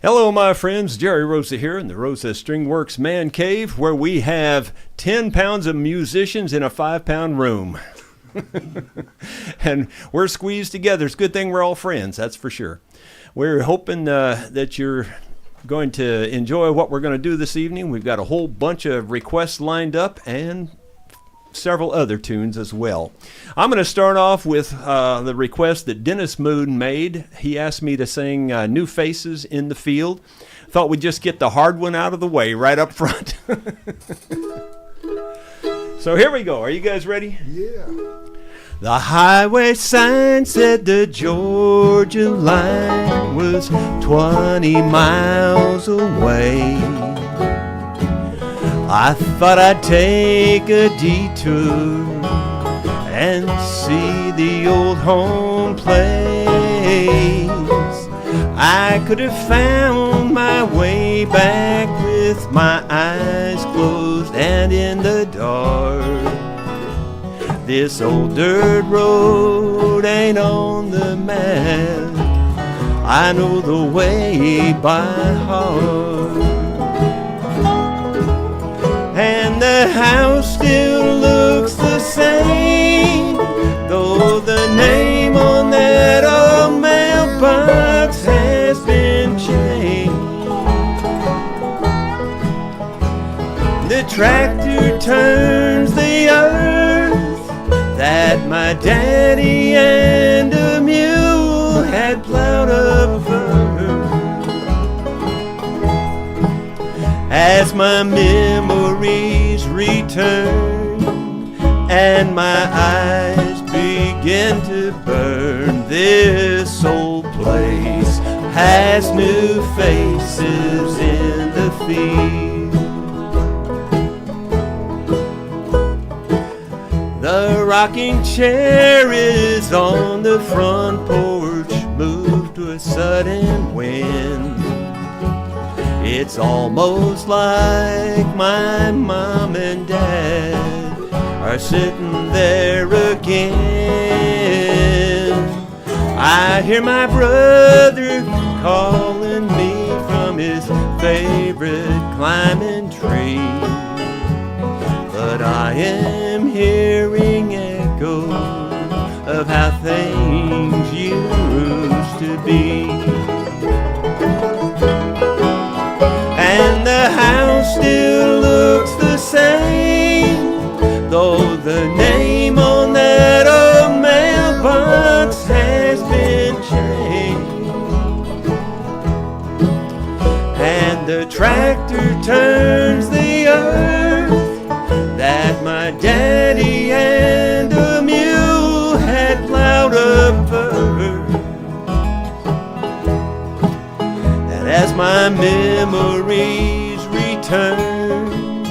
Hello, my friends. Jerry Rosa here in the Rosa Stringworks Man Cave, where we have 10 pounds of musicians in a 5-pound room. And we're squeezed together. It's a good thing we're all friends, that's for sure. We're hoping that you're going to enjoy what we're going to do this evening. We've got a whole bunch of requests lined up and several other tunes as well. I'm going to start off with the request that Dennis Moon made. He asked me to sing New Faces in the Field. Thought we'd just get the hard one out of the way right up front. So here we go. Are you guys ready? Yeah. The highway sign said the Georgia line was 20 miles away. I thought I'd take a detour and see the old home place. I could have found my way back with my eyes closed and in the dark. This old dirt road ain't on the map. I know the way by heart. And the house still looks the same, though the name on that old mailbox has been changed. The tractor turns the earth that my daddy and a mule had plowed up first. As my memories return and my eyes begin to burn, this old place has new faces in the field. The rocking chair is on the front porch, moved to a sudden wind. It's almost like my mom and dad are sitting there again. I hear my brother calling me from his favorite climbing tree, but I am hearing echoes of how things used to be. And the house still looks the same, though the name on that old mailbox has been changed. And the tractor turns the earth that my daddy and a mule had plowed up first. And as my memories return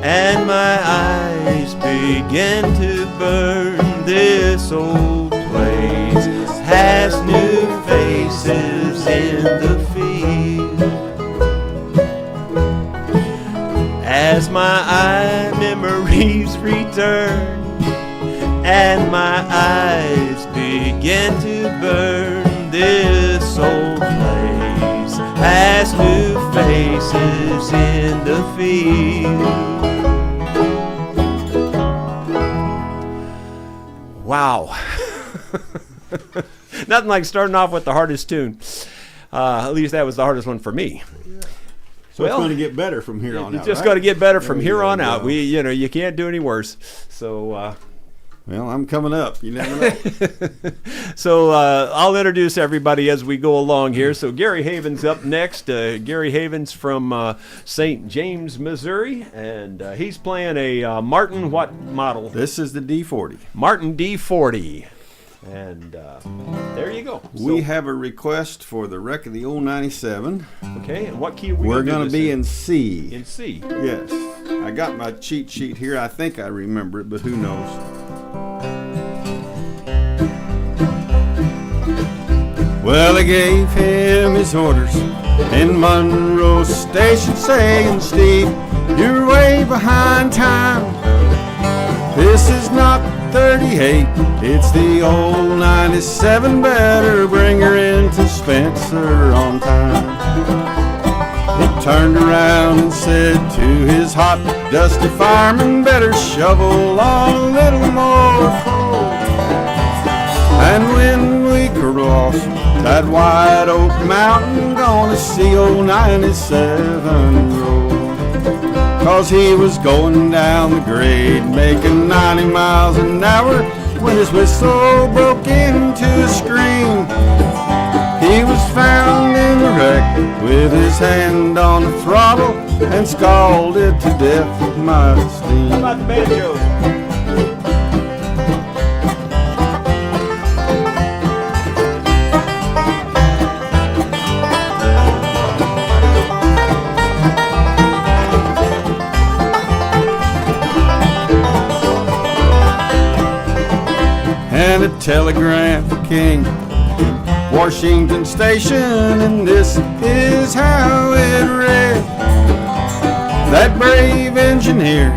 and my eyes begin to burn, this old place has new faces in the field. As my memories return and my eyes begin to burn, this old place has new faces in the field. Wow. Nothing like starting off with the hardest tune. At least that was the hardest one for me. So it's going to get better from here on out. It's just going to get better from here on out. You can't do any worse. So, well, I'm coming up. You never know. So I'll introduce everybody as we go along here. So Gary Haven's up next. Gary Haven's from St. James, Missouri, and he's playing a Martin what model? This is the D40. Martin D40. And there you go. We have a request for the wreck of the old 97. Okay, and what key are we We're going to be in C. In C. Yes. I got my cheat sheet here. I think I remember it, but who knows? Well, I gave him his orders in Monroe Station, saying, Steve, you're way behind time. This is not 38, it's the old 97. Better bring her into Spencer on time. He turned around and said to his hot, dusty fireman, better shovel on a little more coal. And when we cross that white oak mountain, gonna see old 97 roll. 'Cause he was going down the grade, making 90 miles an hour, when his whistle broke into a scream. He was found in the wreck with his hand on the throttle and scalded to death with my steam. How about the banjos? And a telegram for King, Washington Station, and this is how it read. That brave engineer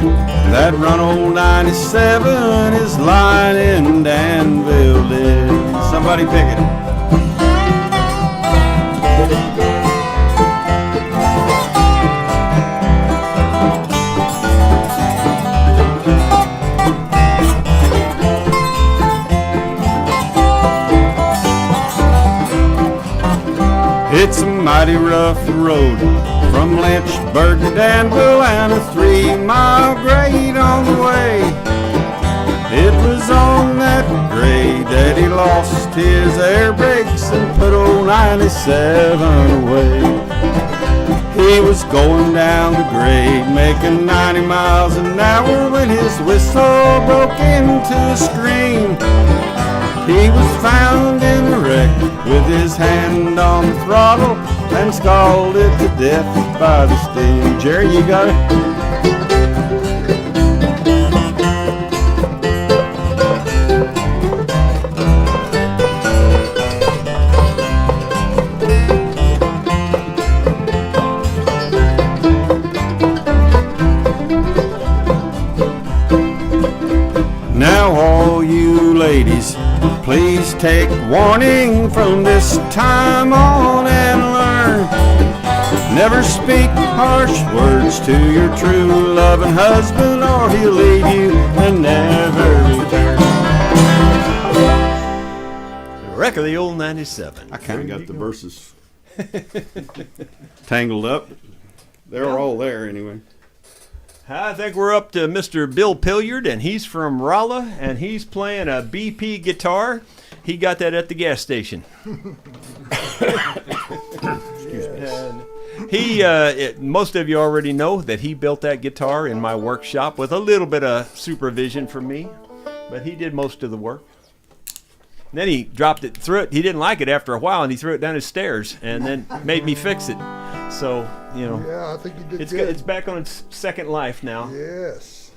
that run old 97 is lying in Danville dead. Somebody pick it. It's a mighty rough road from Lynchburg to Danville, and a 3-mile grade on the way. It was on that grade that he lost his air brakes and put old 97 away. He was going down the grade, making 90 miles an hour, when his whistle broke into a scream. He was found in the wreck with his hand on the throttle and scalded to death by the steam. Jerry, you got it? Now all you ladies, please take warning from this time on and learn. Never speak harsh words to your true loving husband, or he'll leave you and never return. The wreck of the old 97. I kind of got the verses tangled up. They're all there anyway. I think we're up to Mr. Bill Pilliard, and he's from Rolla, and he's playing a BP guitar. He got that at the gas station. Excuse me. And most of you already know that he built that guitar in my workshop with a little bit of supervision from me, but he did most of the work. And then he dropped it, threw it. He didn't like it after a while, and he threw it down his stairs, and then made me fix it. So, you know. Yeah, I think you did good. It's back on its second life now. Yes.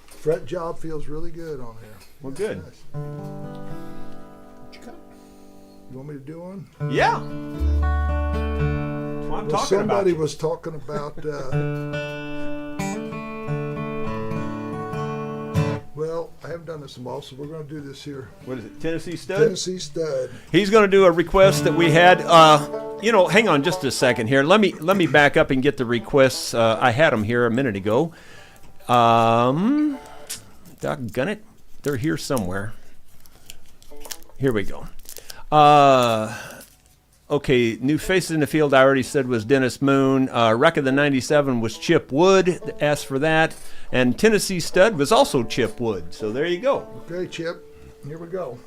Fret job feels really good on here. Well, good. Nice. You want me to do one? Yeah. That's what I'm talking somebody about. was talking about, well, I haven't done this in a while, so we're going to do this here. What is it, Tennessee Stud? Tennessee Stud. He's going to do a request that we had. Hang on just a second here. Let me back up and get the requests. I had them here a minute ago. Doggone it. They're here somewhere. Here we go. Okay, New Faces in the Field, I already said, was Dennis Moon. Wreck of the 97 was Chip Wood. Asked for that. And Tennessee Stud was also Chip Wood. So there you go. Okay, Chip. Here we go.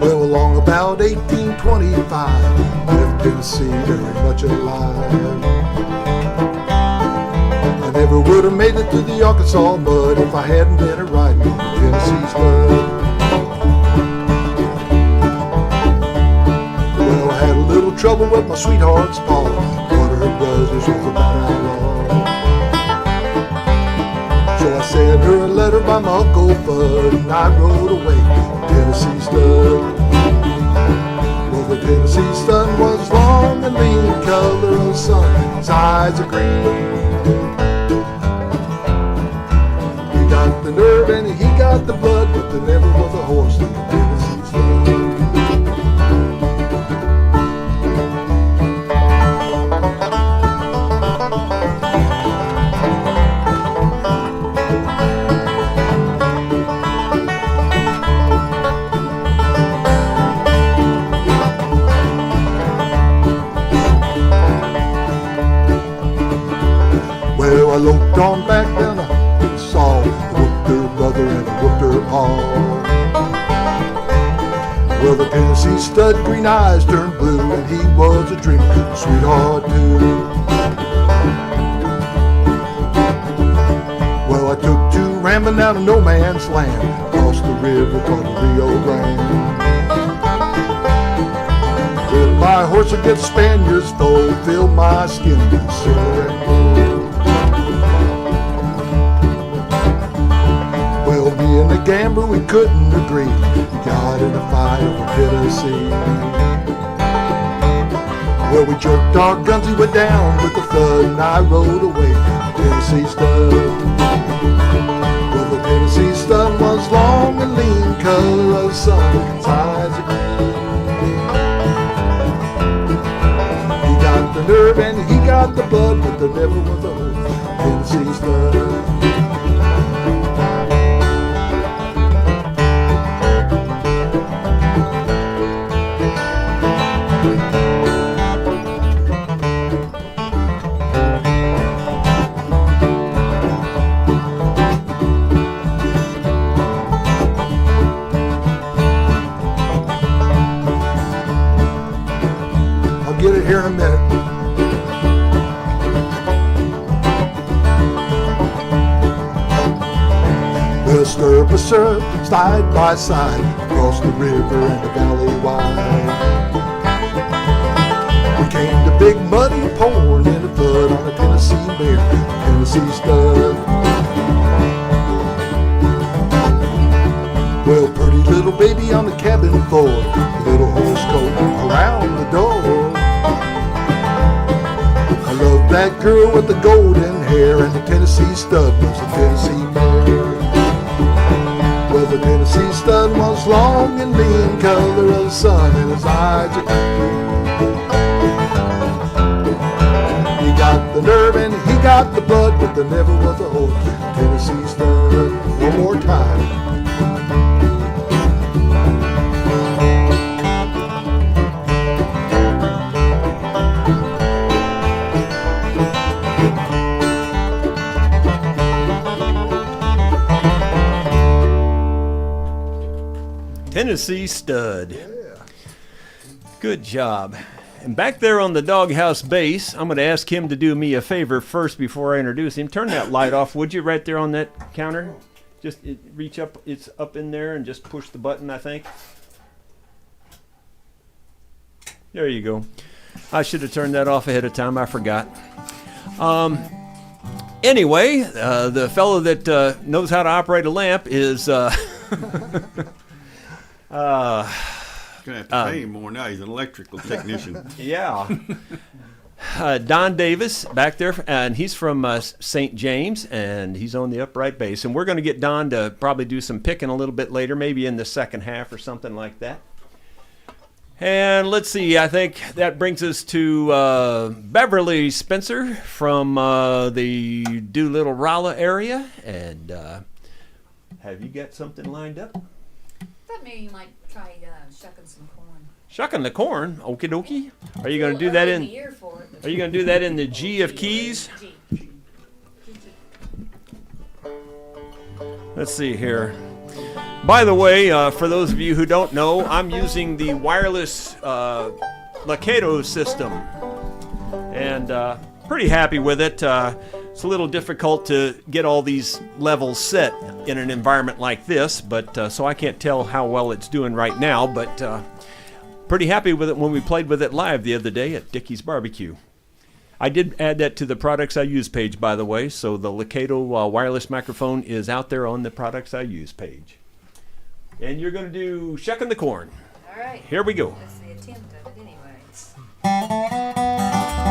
Well, along about 1825, left Tennessee very much alive. I never would have made it to the Arkansas mud if I hadn't been a riding on the Tennessee Stud. Well, I had a little trouble with my sweetheart's pa. One of her brothers was about outlaw. So I sent her a letter by my Uncle Fudd, and I rode away on Tennessee Stud. Well, the Tennessee Stud was long and lean, color of the sun. His eyes are green. He got the nerve and he got the blood, but there never was a horse in the Tennessee stud. Well, I loped on back then, I saw, whooped her brother and I whooped her pa. Well, the Tennessee stud green eyes turned blue, and he was a dream sweetheart too. Well, I took to rambling down to no man's land, across the river called the Rio Grande. With my horse against Spaniards foe, filled my skin with silver and gold. Well, me and the gambler, we couldn't agree. We got in a fight over Tennessee. Well, we jerked our guns, he went down with the thud, and I rode away the Tennessee stud. Well, the Tennessee stud was long and lean, color of the sun, his eyes are green. He got the nerve and he got the blood, but there never was a horse, Tennessee stud. Get it here in a minute. We'll stir syrup side by side, across the river and the valley wide. We came to big muddy pouring in the flood on a Tennessee mare, Tennessee stud. Well, pretty little baby on the cabin floor, little horse coat around the door. I love that girl with the golden hair, and the Tennessee stud was a Tennessee mare. Well, the Tennessee stud was long and lean, color of the sun, and his eyes are green. He got the nerve and he got the blood, but there never was a horse, Tennessee stud. One more time. Tennessee stud. Yeah. Good job. And back there on the doghouse bass, I'm going to ask him to do me a favor first before I introduce him. Turn that light off, would you, right there on that counter? Just reach up, it's up in there, and just push the button, I think. There you go. I should have turned that off ahead of time. I forgot. Anyway, the fellow that knows how to operate a lamp is... Gonna have to pay him more now. He's an electrical technician. Yeah. Don Davis back there, and he's from St. James, and he's on the upright bass. And we're going to get Don to probably do some picking a little bit later, maybe in the second half or something like that. And let's see, I think that brings us to Beverly Spencer from the Doolittle Rolla area. And have you got something lined up? Thought maybe you might try shucking some corn. Shucking the corn, okie dokie. Are you going to do that in? Are you going to do that in the G of keys? G. Let's see here. By the way, for those of you who don't know, I'm using the wireless Locato system, and pretty happy with it. It's a little difficult to get all these levels set in an environment like this, but so I can't tell how well it's doing right now, but pretty happy with it when we played with it live the other day at Dickey's Barbecue. I did add that to the Products I Use page, by the way, so the Locato wireless microphone is out there on the Products I Use page. And you're going to do Shucking the Corn. All right. Here we go. That's the attempt of it anyway.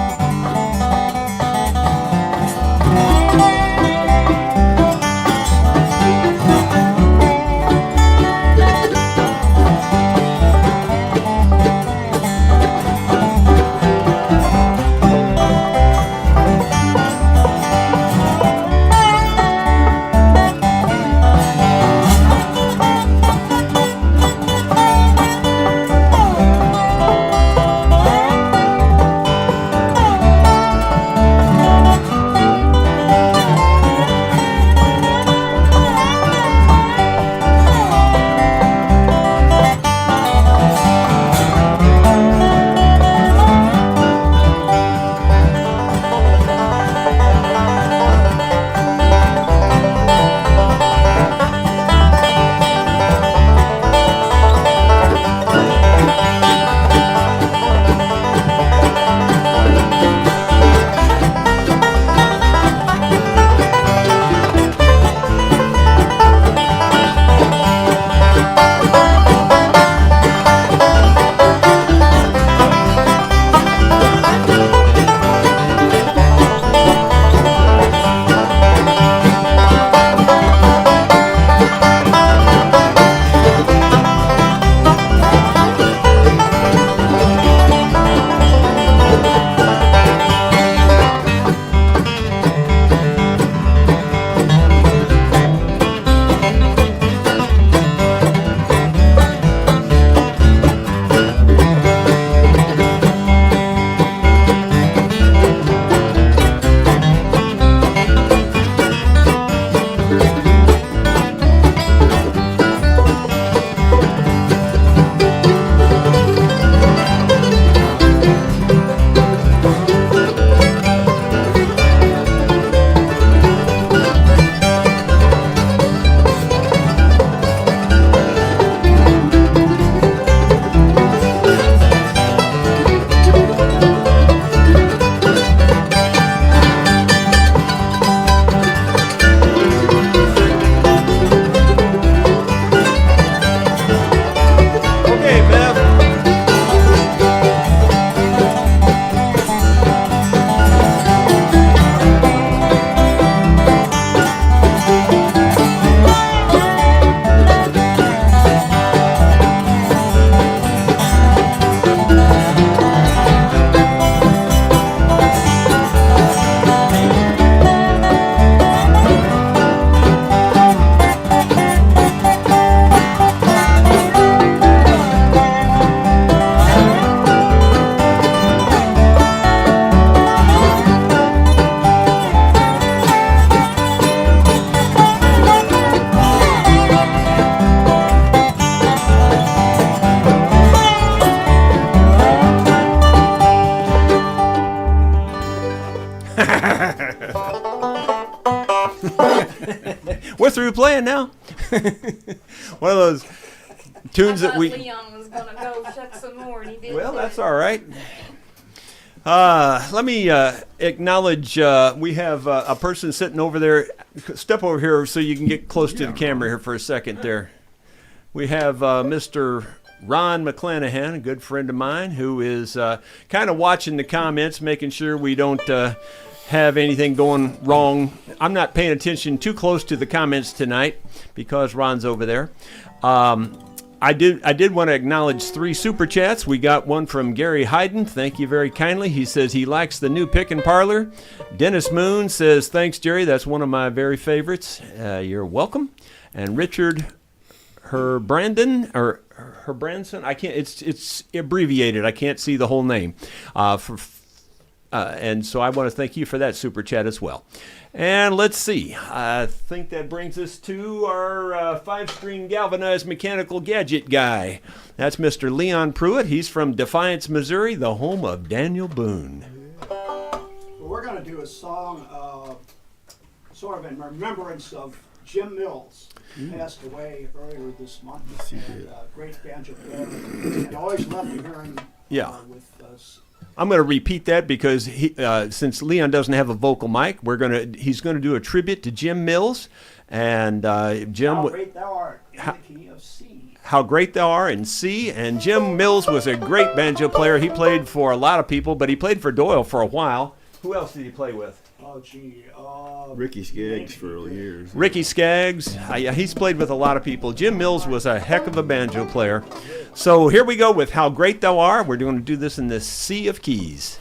we playing now? One of those tunes that we. Leon was gonna go shuck some more, and he did. Well, that's all right. Let me acknowledge we have a person sitting over there. Step over here so you can get close to the camera here for a second there. We have Mr. Ron McClanahan, a good friend of mine, who is kind of watching the comments, making sure we don't have anything going wrong. I'm not paying attention too close to the comments tonight because Ron's over there. I did want to acknowledge 3 super chats. We got one from Gary Hayden. Thank you very kindly. He says he likes the new Pickin' Parlor. Dennis Moon says, thanks, Jerry. That's one of my very favorites. You're welcome. And Richard Herbrandson, I can't. It's abbreviated. I can't see the whole name. And so I want to thank you for that super chat as well. And let's see. I think that brings us to our 5-string galvanized mechanical gadget guy. That's Mr. Leon Pruitt. He's from Defiance, Missouri, the home of Daniel Boone. Well, we're going to do a song sort of in remembrance of Jim Mills, who passed away earlier this month. Yes, he and did. Great banjo player. And I always loved to hear him with us. I'm going to repeat that because since Leon doesn't have a vocal mic, he's going to do a tribute to Jim Mills, and Jim. How great thou art in the key of C. How great thou art in C. And Jim Mills was a great banjo player. He played for a lot of people, but he played for Doyle for a while. Who else did he play with? Oh, gee. Ricky Skaggs for years. Ricky Skaggs. He's played with a lot of people. Jim Mills was a heck of a banjo player. So here we go with How Great Thou Art. We're going to do this in the sea of keys.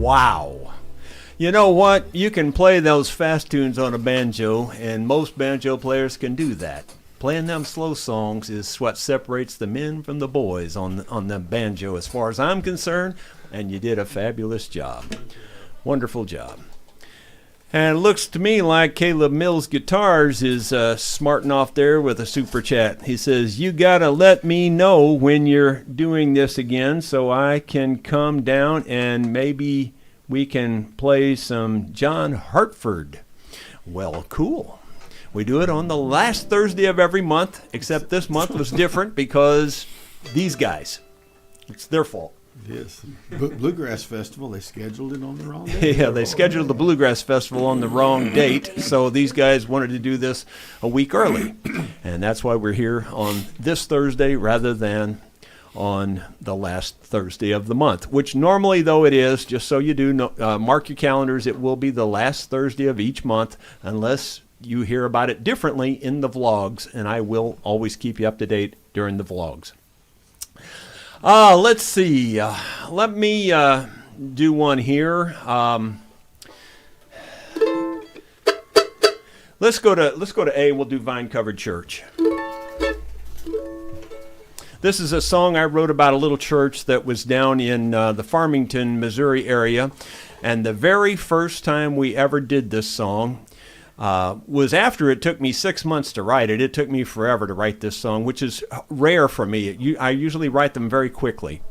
Wow. You know what? You can play those fast tunes on a banjo, and most banjo players can do that. Playing them slow songs is what separates the men from the boys on the banjo as far as I'm concerned, and you did a fabulous job. Wonderful job. And it looks to me like Caleb Mills Guitars is smarting off there with a super chat. He says, you got to let me know when you're doing this again so I can come down and maybe we can play some John Hartford. Well, cool. We do it on the last Thursday of every month, except this month was different because these guys, it's their fault. Yes. Bluegrass Festival, they scheduled it on the wrong day. Yeah, they scheduled the Bluegrass Festival on the wrong date, so these guys wanted to do this a week early. And that's why we're here on this Thursday rather than on the last Thursday of the month, which normally, though it is, just so you do, mark your calendars, it will be the last Thursday of each month unless you hear about it differently in the vlogs, and I will always keep you up to date during the vlogs. Let's see. Let me do one here. Let's go to A. We'll do Vine Covered Church. This is a song I wrote about a little church that was down in the Farmington, Missouri area, and the very first time we ever did this song was after it took me 6 months to write it. It took me forever to write this song, which is rare for me. I usually write them very quickly.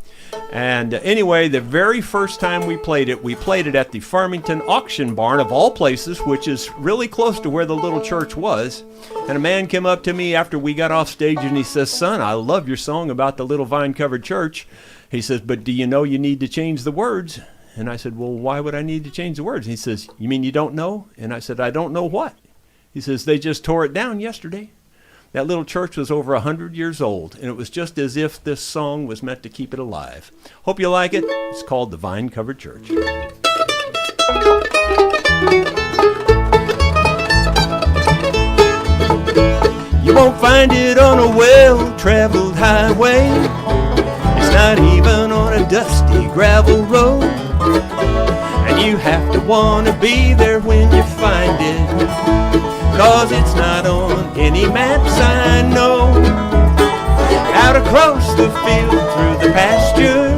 And anyway, the very first time we played it at the Farmington Auction Barn, of all places, which is really close to where the little church was. And a man came up to me after we got off stage and he says, son, I love your song about the little vine-covered church. He says, but do you know you need to change the words? And I said, well, why would I need to change the words? And he says, you mean you don't know? And I said, I don't know what? He says, they just tore it down yesterday. That little church was over 100 years old, and it was just as if this song was meant to keep it alive. Hope you like it. It's called The Vine Covered Church. You won't find it on a well-traveled highway. It's not even on a dusty gravel road. And you have to want to be there when you find it, 'cause it's not on any maps I know. Out across the field through the pasture,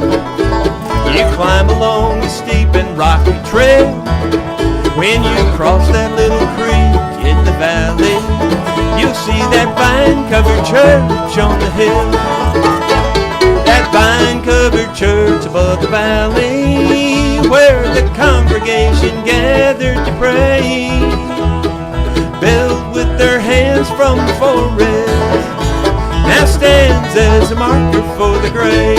you climb along the steep and rocky trail. When you cross that little creek in the valley, you'll see that vine-covered church on the hill. That vine-covered church above the valley, where the congregation gathered to pray. Built with their hands from the forest, now stands as a marker for the grave.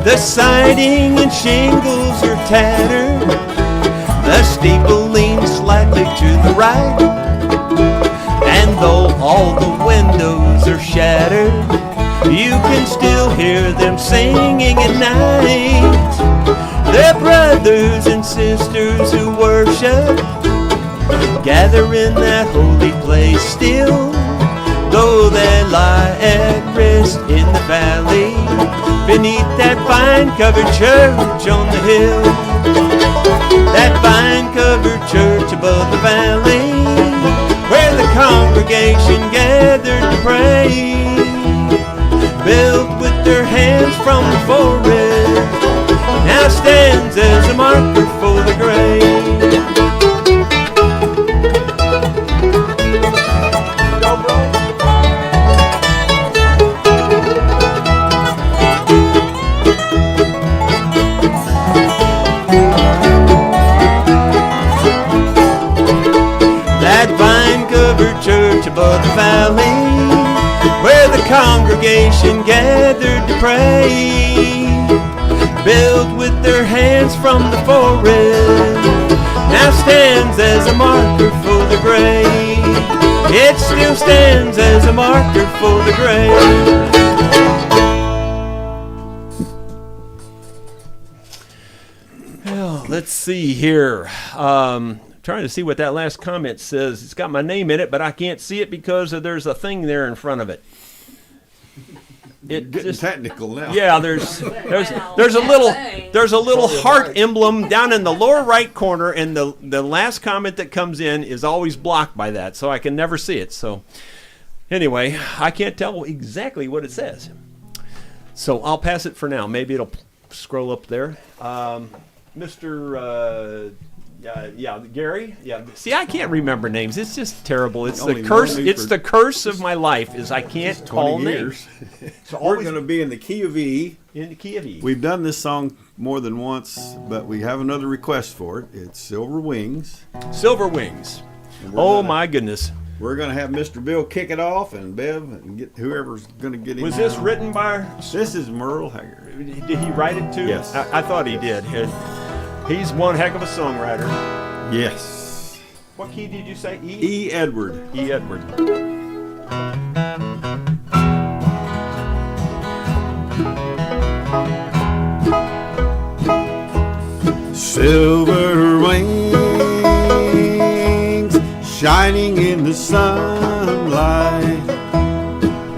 The siding and shingles are tattered, the steeple leans slightly to the right, and though all the windows are shattered, you can still hear them singing at night. The brothers and sisters who worship gather in that holy place still, though they lie at rest in the valley beneath that vine-covered church on the hill. That vine-covered church above the valley, where the congregation gathered to pray. Built with their hands from the forest, now stands as a marker for the grave. Above the valley, where the congregation gathered to pray. Built with their hands from the forest, now stands as a marker for the grave. It still stands as a marker for the grave. let's see here. Trying to see what that last comment says. It's got my name in it, but I can't see it because there's a thing there in front of it. Getting technical now. Yeah, there's a little heart emblem down in the lower right corner, and the last comment that comes in is always blocked by that, so I can never see it. So anyway, I can't tell exactly what it says. So I'll pass it for now. Maybe it'll scroll up there. Mr. Gary. Yeah. See, I can't remember names. It's just terrible. It's the curse. It's the curse of my life. Is I can't call names. So we're going to be in the key of E. In the key of E. We've done this song more than once, but we have another request for it. It's Silver Wings. Silver Wings. Oh my goodness. We're going to have Mr. Bill kick it off, and Bev, and get whoever's going to get in. Was this written by? This is Merle Haggard. Did he write it too? Yes. I thought he did. He's one heck of a songwriter. Yes. What key did you say? E? E. Edward. E. Edward. Silver wings shining in the sunlight,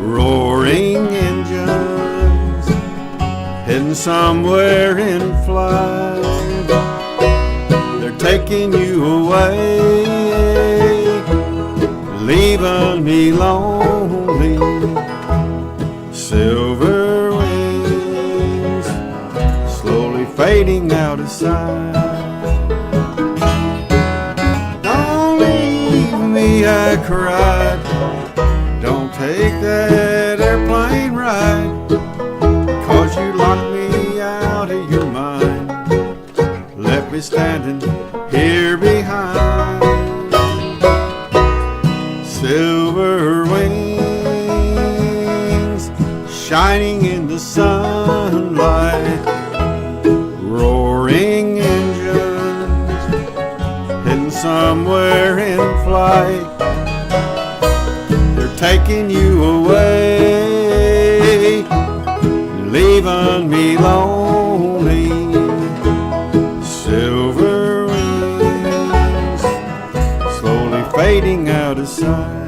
roaring engines heading somewhere in flight. They're taking you away, leaving me lonely. Silver wings slowly fading out of sight. Don't leave me, I cried. Don't take that airplane ride, 'cause you locked me out of your mind, left me standing here behind. Silver wings shining in the sunlight, roaring engines heading somewhere in flight. They're taking you away, leaving me lonely. Silver wings slowly fading out of sight.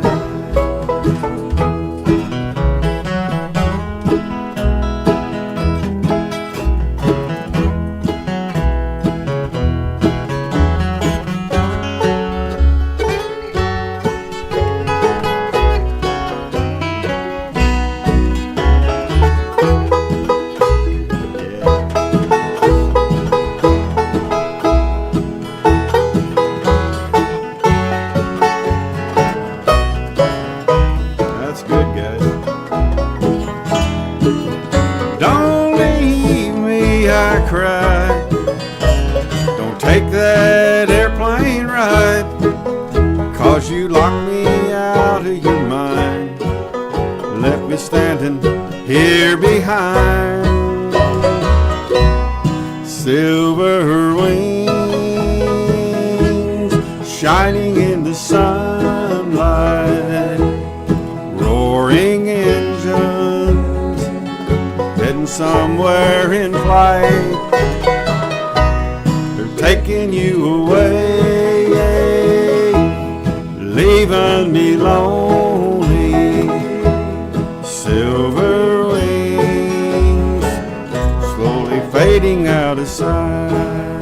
Here behind. Silver wings shining in the sunlight, roaring engines heading somewhere in flight. They're taking you away, leaving me lonely. Silver fading out of sight.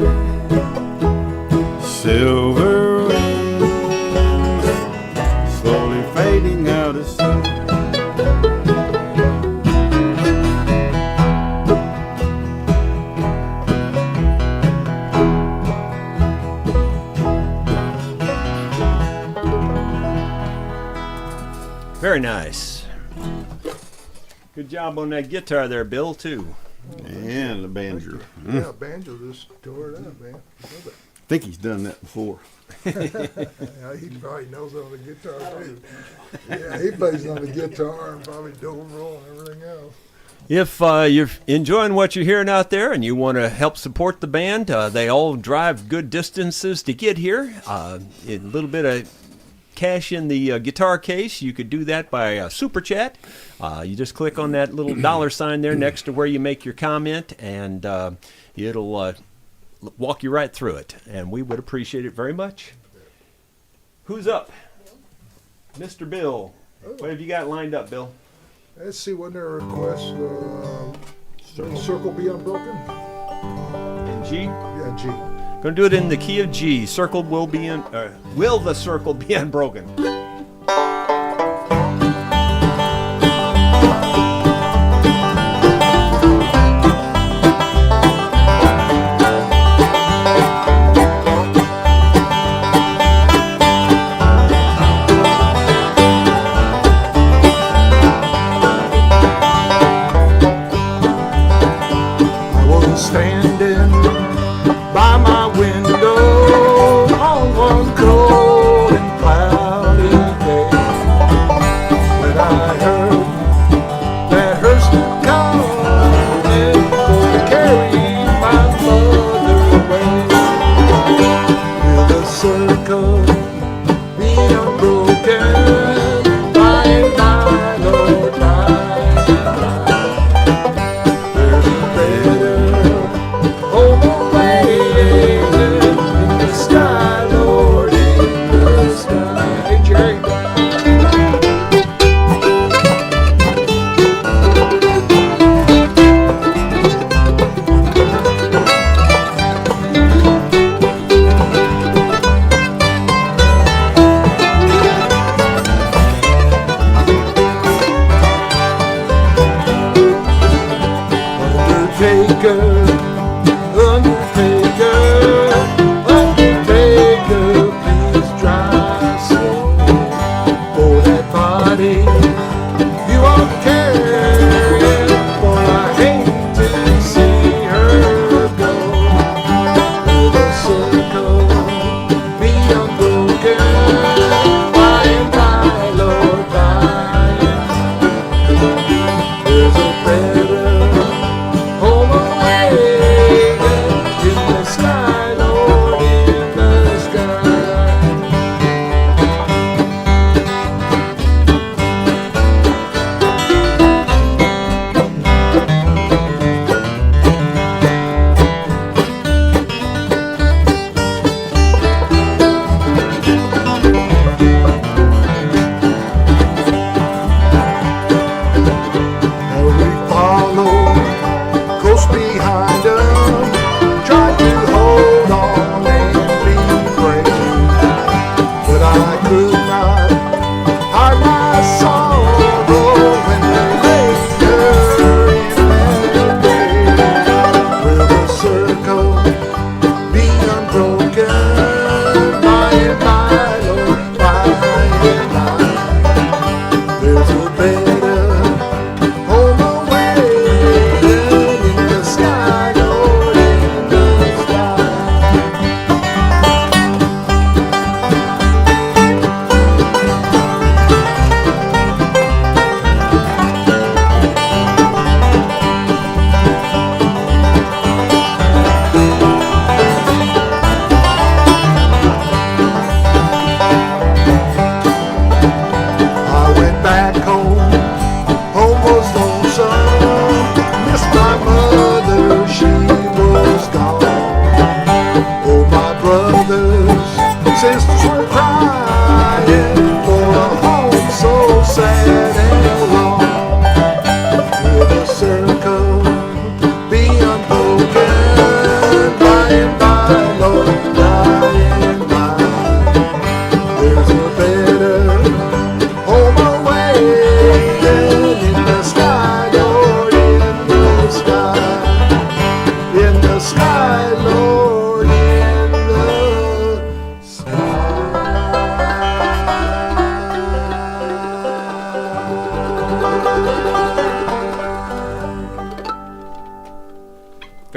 Silver wings slowly fading out of sight. Very nice. Good job on that guitar there, Bill, too. And the banjo. Yeah, banjo just tore it up, man. Love it. I think he's done that before. Yeah, he probably knows on the guitar too. Yeah, he plays on the guitar and probably dobro and everything else. If you're enjoying what you're hearing out there and you want to help support the band, they all drive good distances to get here. A little bit of cash in the guitar case. You could do that by Super Chat. You just click on that little $ sign there next to where you make your comment, and it'll walk you right through it, and we would appreciate it very much. Who's up? Mr. Bill. What have you got lined up, Bill? Let's see when their request. Circle Be Unbroken. In G? Yeah, G. Gonna do it in the key of G. Circle will the circle be unbroken? Standing by my window on one cold and cloudy day, when I heard that hearse was coming for to carry my mother away. Will the circle be unbroken by and by, Lord, by and by? There's a better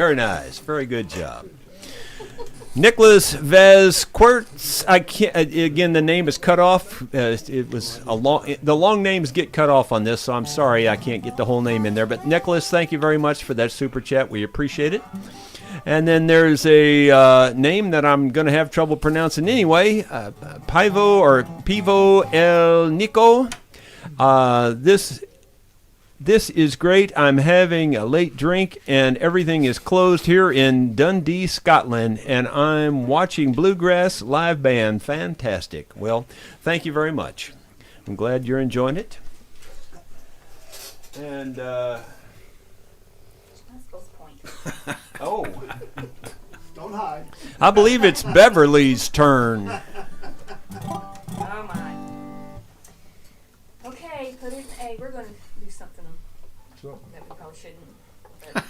Very nice. Very good job. Nicholas Vez Quirtz. I can't. Again, the name is cut off. It was a long. The long names get cut off on this, so I'm sorry I can't get the whole name in there. But Nicholas, thank you very much for that super chat. We appreciate it. And then there's a name that I'm going to have trouble pronouncing anyway. Pivo El Nico. This This is great. I'm having a late drink, and everything is closed here in Dundee, Scotland, and I'm watching Bluegrass live band. Fantastic. Well, thank you very much. I'm glad you're enjoying it. And, That's Bill's point. oh, Don't hide. I believe it's Beverly's turn. Oh my. Okay, put it in A. We're going to do something that we probably shouldn't. But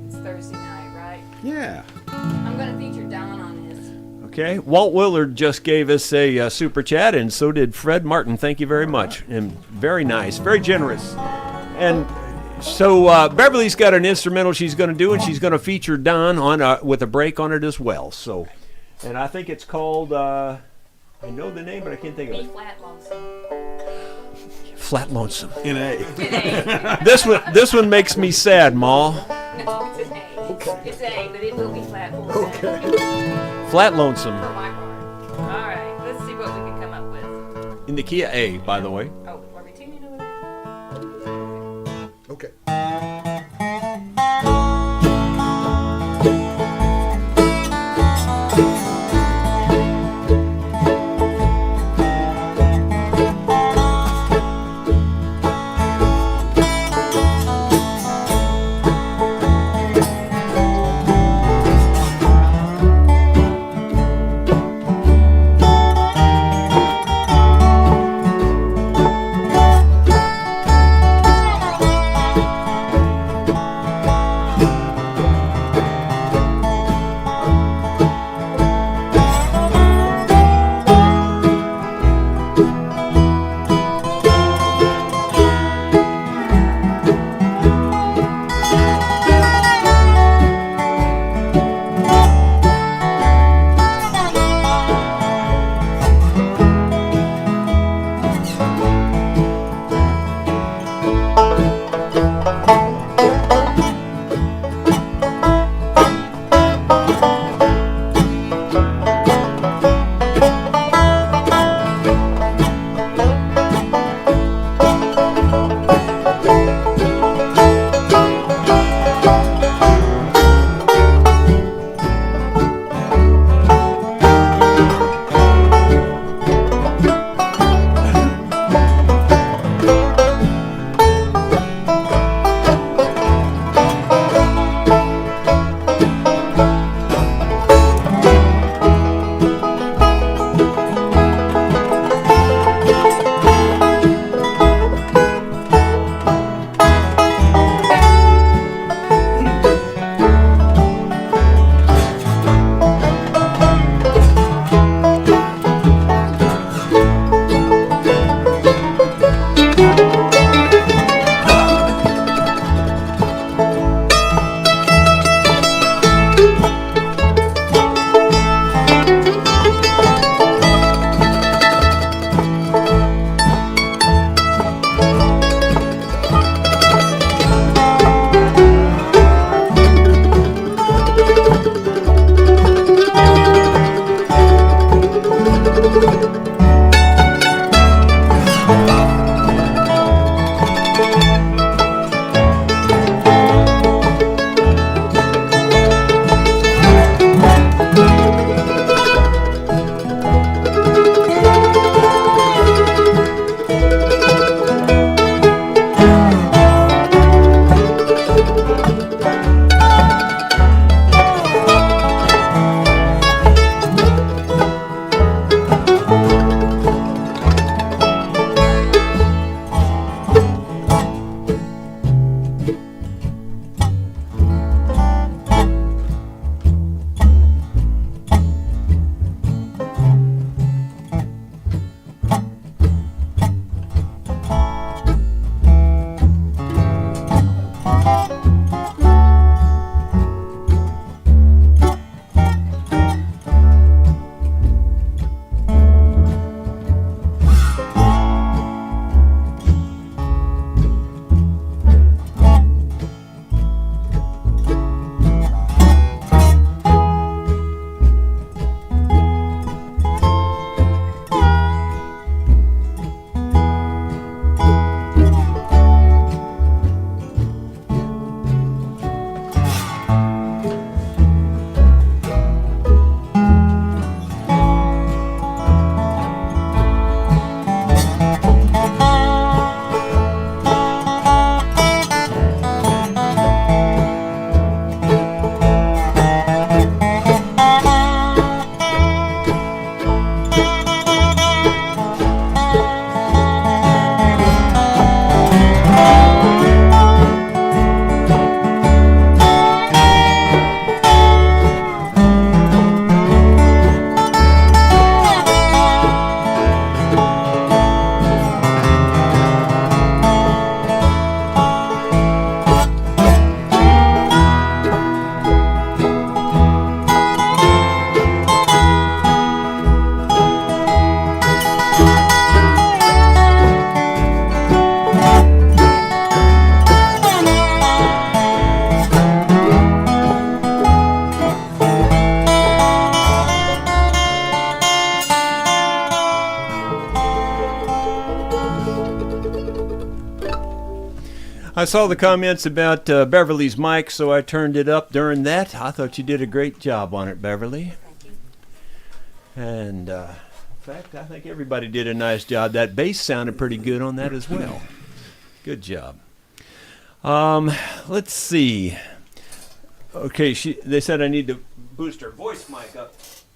it's Thursday night, right? Yeah. I'm going to feature Don on this. Okay, Walt Willard just gave us a super chat, and so did Fred Martin. Thank you very much, and very nice, very generous. And so Beverly's got an instrumental she's going to do, and she's going to feature Don on with a break on it as well. So, and I think it's called I know the name, but I can't think of B it. flat lonesome. Flat Lonesome. In A. This one makes me sad, Ma. No, it's an A. It's A, but it will be flat for Flat Lonesome for my part. All right, let's see what we can come up with. in the key of A, by the way. Oh, are we tuning over there? Okay. I saw the comments about Beverly's mic, so I turned it up during that. I thought you did a great job on it, Beverly. Thank you. And in fact, I think everybody did a nice job. That bass sounded pretty good on that as well. Good job. Let's see. Okay, they said I need to boost her voice mic up,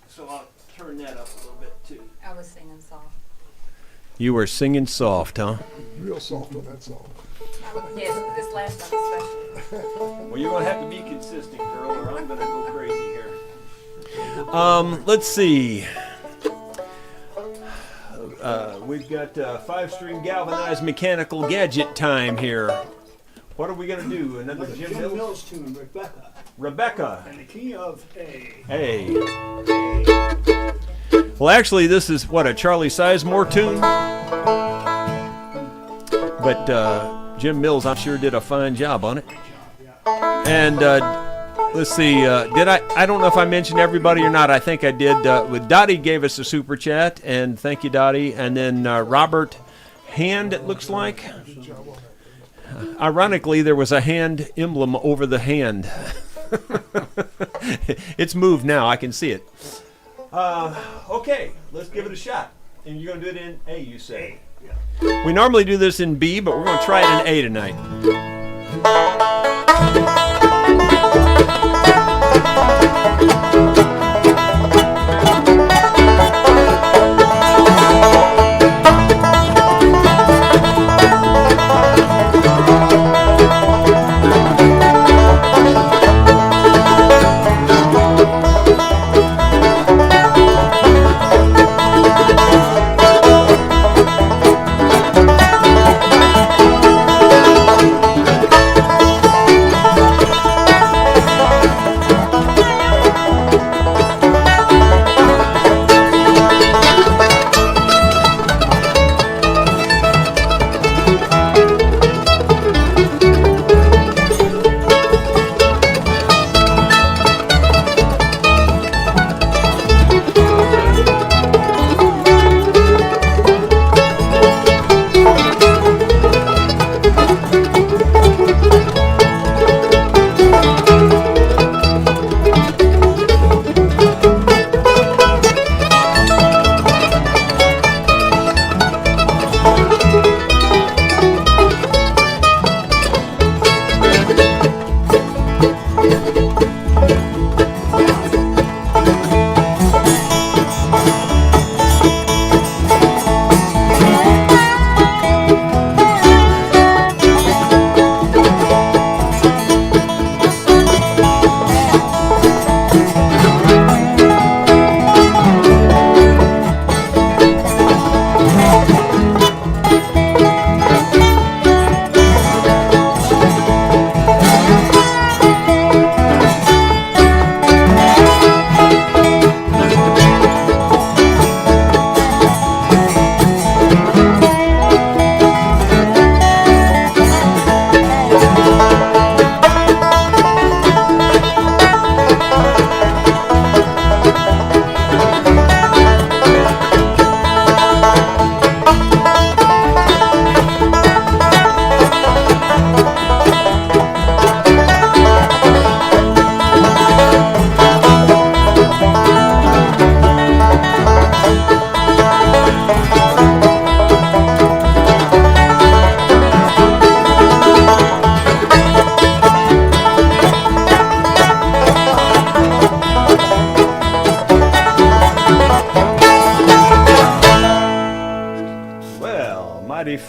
so I'll turn that up a little bit too. I was singing soft. You were singing soft, huh? Real soft on that song. Yes, this last one especially. Well, you're going to have to be consistent, girl, or I'm going to go crazy here. Let's see. We've got 5-string galvanized mechanical gadget time here. What are we going to do? Another Jim Jim Mills? Mills tune, Rebecca. Rebecca. In the key of A. Hey. Well, actually, this is, what, a Charlie Sizemore tune? But Jim Mills, I'm sure, did a fine job on it. And let's see, I don't know if I mentioned everybody or not. I think I did. Dottie gave us a super chat, and thank you, Dottie. And then Robert Hand, it looks like. Ironically, there was a hand emblem over the hand. It's moved now. I can see it. Okay, let's give it a shot. And you're going to do it in A, you say? Yeah. We normally do this in B, but we're going to try it in A tonight.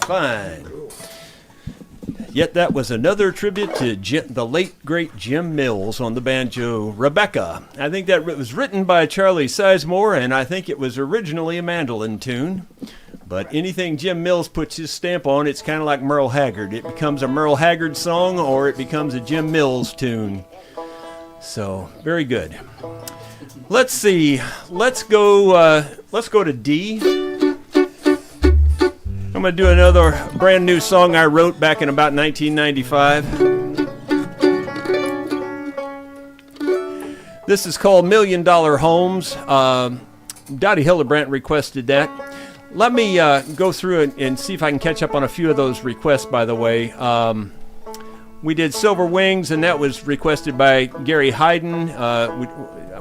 Fine. Yet that was another tribute to the late, great Jim Mills on the banjo, Rebecca. I think that was written by Charlie Sizemore, and I think it was originally a mandolin tune. But anything Jim Mills puts his stamp on, it's kind of like Merle Haggard. It becomes a Merle Haggard song, or it becomes a Jim Mills tune. So, very good. Let's see. Let's go to D. I'm going to do another brand new song I wrote back in about 1995. This is called $1 Million Homes. Dottie Hildebrandt requested that. Let me go through and see if I can catch up on a few of those requests, by the way. We did Silver Wings, and that was requested by Gary Hayden.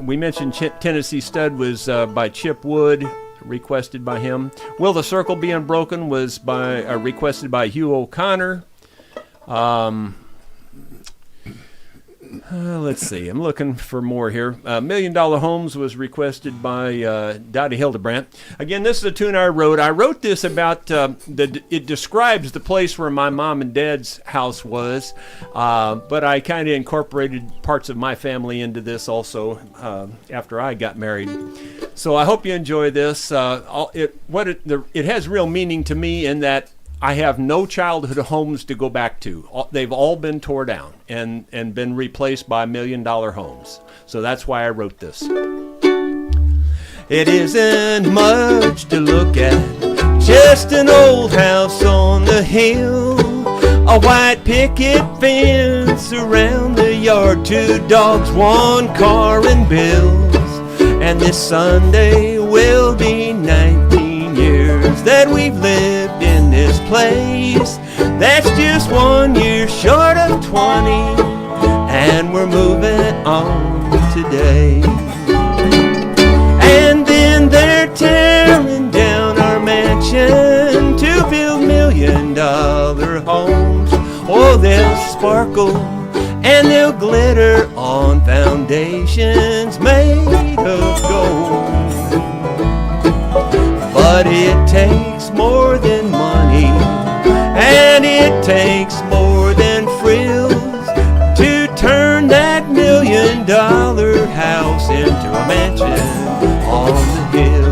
We mentioned Tennessee Stud was by Chip Wood, requested by him. Will the Circle Be Unbroken was requested by Hugh O'Connor. Let's see. I'm looking for more here. $1 Million Homes was requested by Dottie Hildebrandt. Again, this is a tune I wrote. I wrote this about it describes the place where my mom and dad's house was, but I kind of incorporated parts of my family into this also after I got married. So I hope you enjoy this. It has real meaning to me in that I have no childhood homes to go back to. They've all been tore down and been replaced by $1 Million homes. So that's why I wrote this. It isn't much to look at, just an old house on the hill, a white picket fence around the yard, 2 dogs, 1 car and bills. And this Sunday will be 19 years that we've lived in this place. That's just 1 year short of 20, and we're moving on today. And then they're tearing down our mansion to build $1 million homes. Oh, they'll sparkle and they'll glitter on foundations made of gold. But it takes more than money, and it takes more than frills to turn that $1 million house into a mansion on the hill.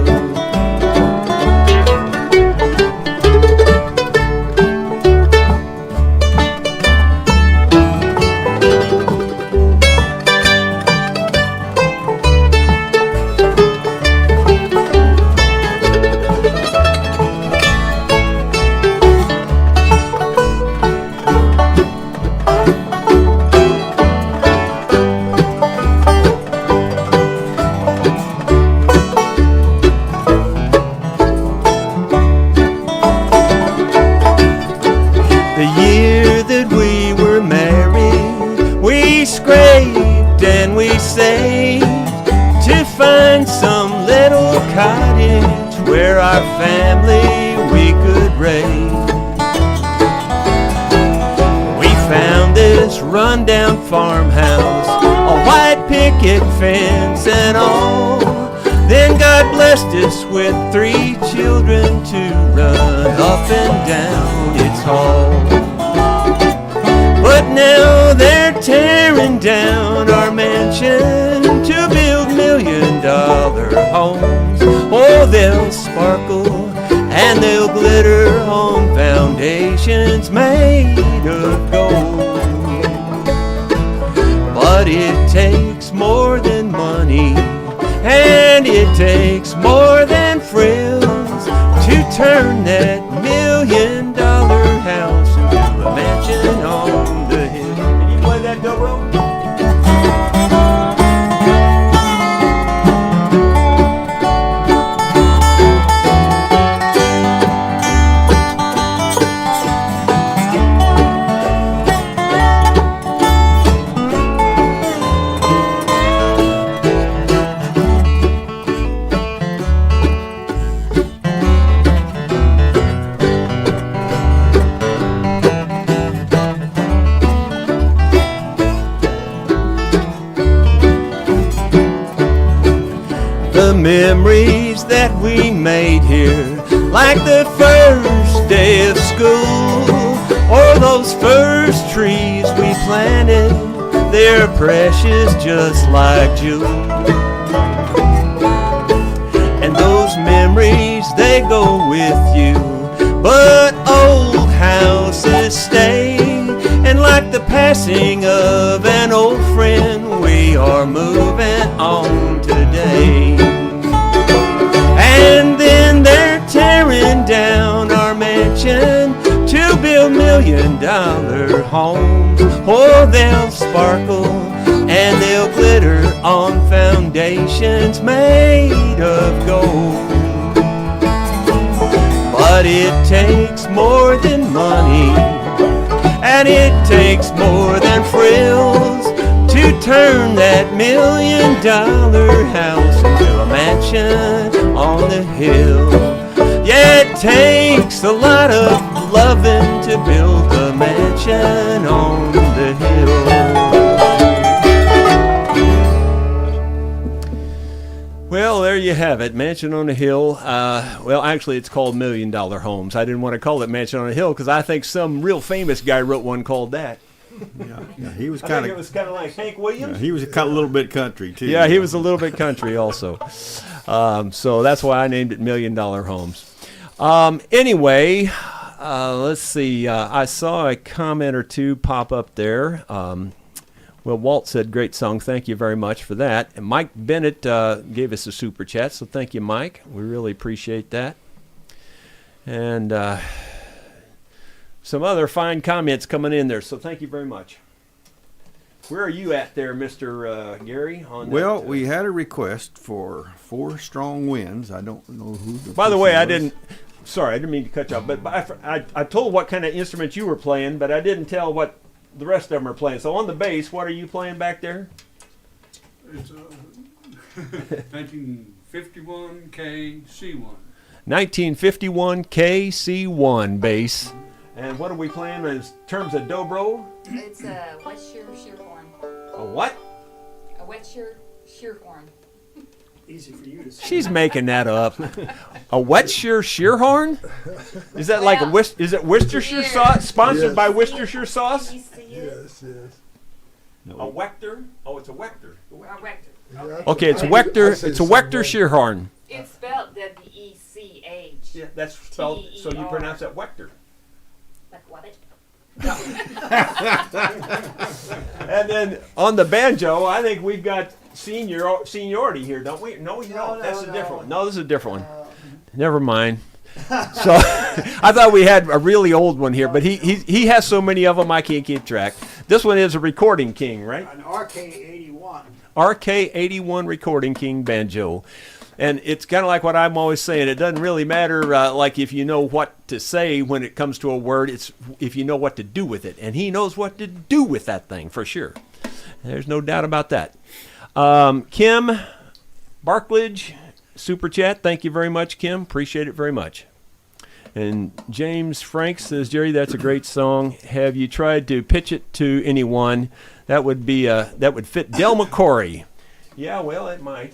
Cottage where our family we could raise. We found this rundown farmhouse, a white picket fence and all. Then God blessed us with 3 children to run up and down its hall. But now they're tearing down our mansion to build $1 million homes. Oh, they'll sparkle and they'll glitter on foundations made of gold. But it takes more than money, and it takes more than frills to turn that $1 million house into a mansion on the hill. Can you play that dobro? Memories that we made here, like the first day of school, or those first trees we planted, they're precious just like jewels. And those memories, they go with you, but old houses stay. And like the passing of an old friend, we are moving on today. And then they're tearing down our mansion to build $1 million homes. Oh, they'll sparkle and they'll glitter on foundations made of gold. But it takes more than money, And it takes more than frills to turn that $1 million house into a mansion on the hill. Yeah, it takes a lot of loving to build a mansion on the hill. Well, there you have it, Mansion on a Hill. Well, actually, it's called $1 Million Homes. I didn't want to call it Mansion on a Hill because I think some real famous guy wrote one called that. Yeah, he was I kind think it was kind of like Hank Williams. he was a little bit country too. Yeah, he was a little bit country also. So that's why I named it $1 Million Homes. Anyway, let's see. I saw a comment or two pop up there. Well, Walt said, great song. Thank you very much for that. And Mike Bennett gave us a super chat, so thank you, Mike. We really appreciate that. And some other fine comments coming in there, so thank you very much. Where are you at there, Mr. Gary? On Well, that, we had a request for 4 strong winds. I don't know who. By the way, I person was. didn't. Sorry, I didn't mean to cut you off, but I told what kind of instrument you were playing, but I didn't tell what the rest of them are playing. So on the bass, what are you playing back there? It's 1951 KC1. 1951 KC1 bass. And what are we playing in terms of dobro? It's a wet sheer horn. A what? A wet sheer horn. Easy for you to say. She's making that up. A Worcestershire horn? Is that like a is it Worcestershire Here. sauce? Sponsored Yes. by Worcestershire sauce? You see it? Yes, yes. A Wechter? Oh, it's a Wechter. A Wechter. Yeah, Okay, it's a I Wechter. say It's a some Worcestershire horn. It's spelled W-E-C-H. Yeah, that's spelled. So you pronounce that Wechter. Like what it? And then on the banjo, I think we've got seniority here, don't we? No, you don't. That's a different one. No, this is a different one. Never mind. So I thought we had a really old one here, but he has so many of them I can't keep track. This one is a recording king, right? An RK-81. RK-81 recording king banjo. And it's kind of like what I'm always saying. It doesn't really matter, like if you know what to say when it comes to a word. It's if you know what to do with it. And he knows what to do with that thing for sure. There's no doubt about that. Kim Barklidge, super chat. Thank you very much, Kim. Appreciate it very much. And James Frank says, Jerry, that's a great song. Have you tried to pitch it to anyone? That would fit Del McCory. Yeah, well, it might.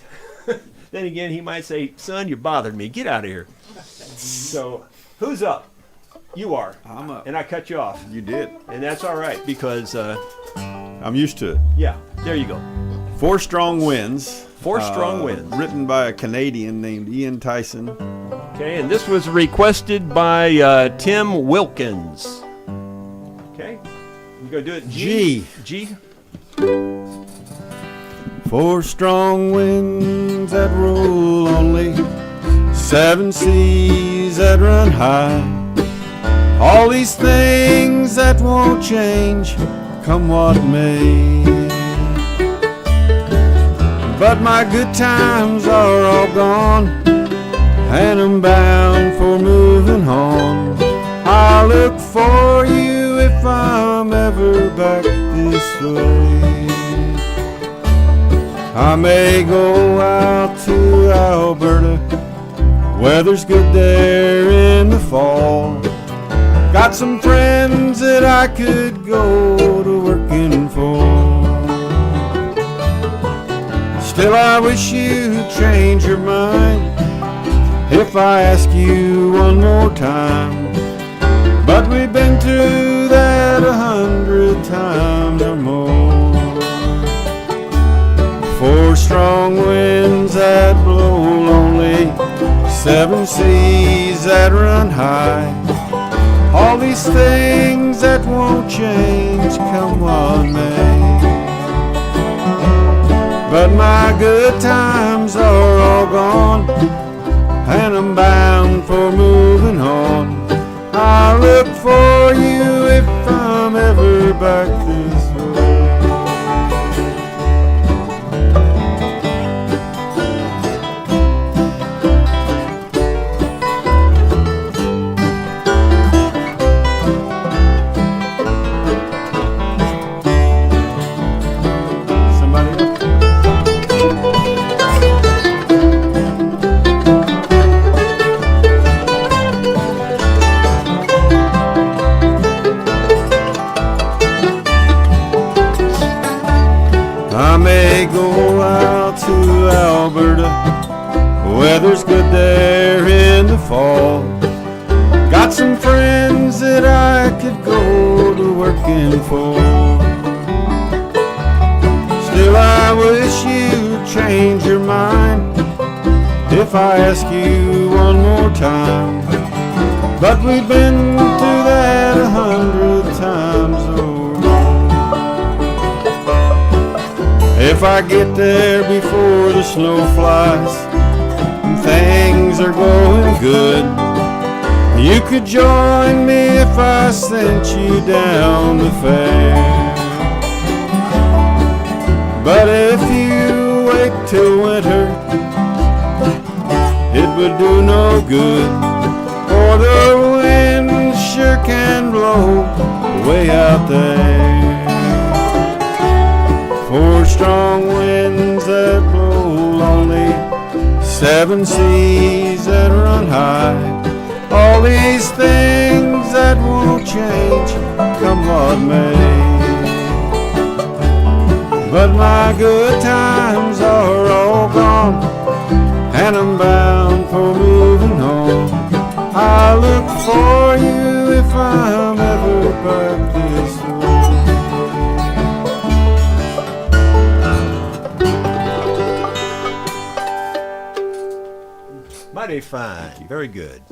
Then again, he might say, son, you bothered me. Get out of here. So, who's up? You are. I'm up. And I cut you off. You did. And that's all right because, I'm used to it. yeah, there you go. 4 strong winds. 4 strong winds. Written by a Canadian named Ian Tyson. Okay, and this was requested by Tim Wilkins. Okay, you gonna do it? G. G. 4 strong winds that roll only, 7 seas that run high. All these things that won't change, come what may. But my good times are all gone, and I'm bound for moving on. I'll look for you if I'm ever back this way. I may go out to Alberta, weather's good there in the fall. Got some friends that I could go to working for. Still I wish you'd change your mind if I ask you one more time. But we've been through that 100 times or more. 4 strong winds that blow lonely, 7 seas that run high. All these things that won't change, come what may. But my good times are all gone, and I'm bound for moving on. I'll look for you if I'm ever back this way. could go to working for. Still, I wish you'd change your mind if I ask you one more time. But we've been through that 100 times or more. If I get there before the snow flies and things are going good, you could join me if I sent you down the fair. But if you wait till winter, it would do no good, for the wind sure can blow way out there. 4 strong winds that blow lonely, 7 seas that run high, all these things that won't change come what may. But my good times are all gone, and I'm bound for moving home. I look for you if I'm ever back this way. Mighty fine. Very good.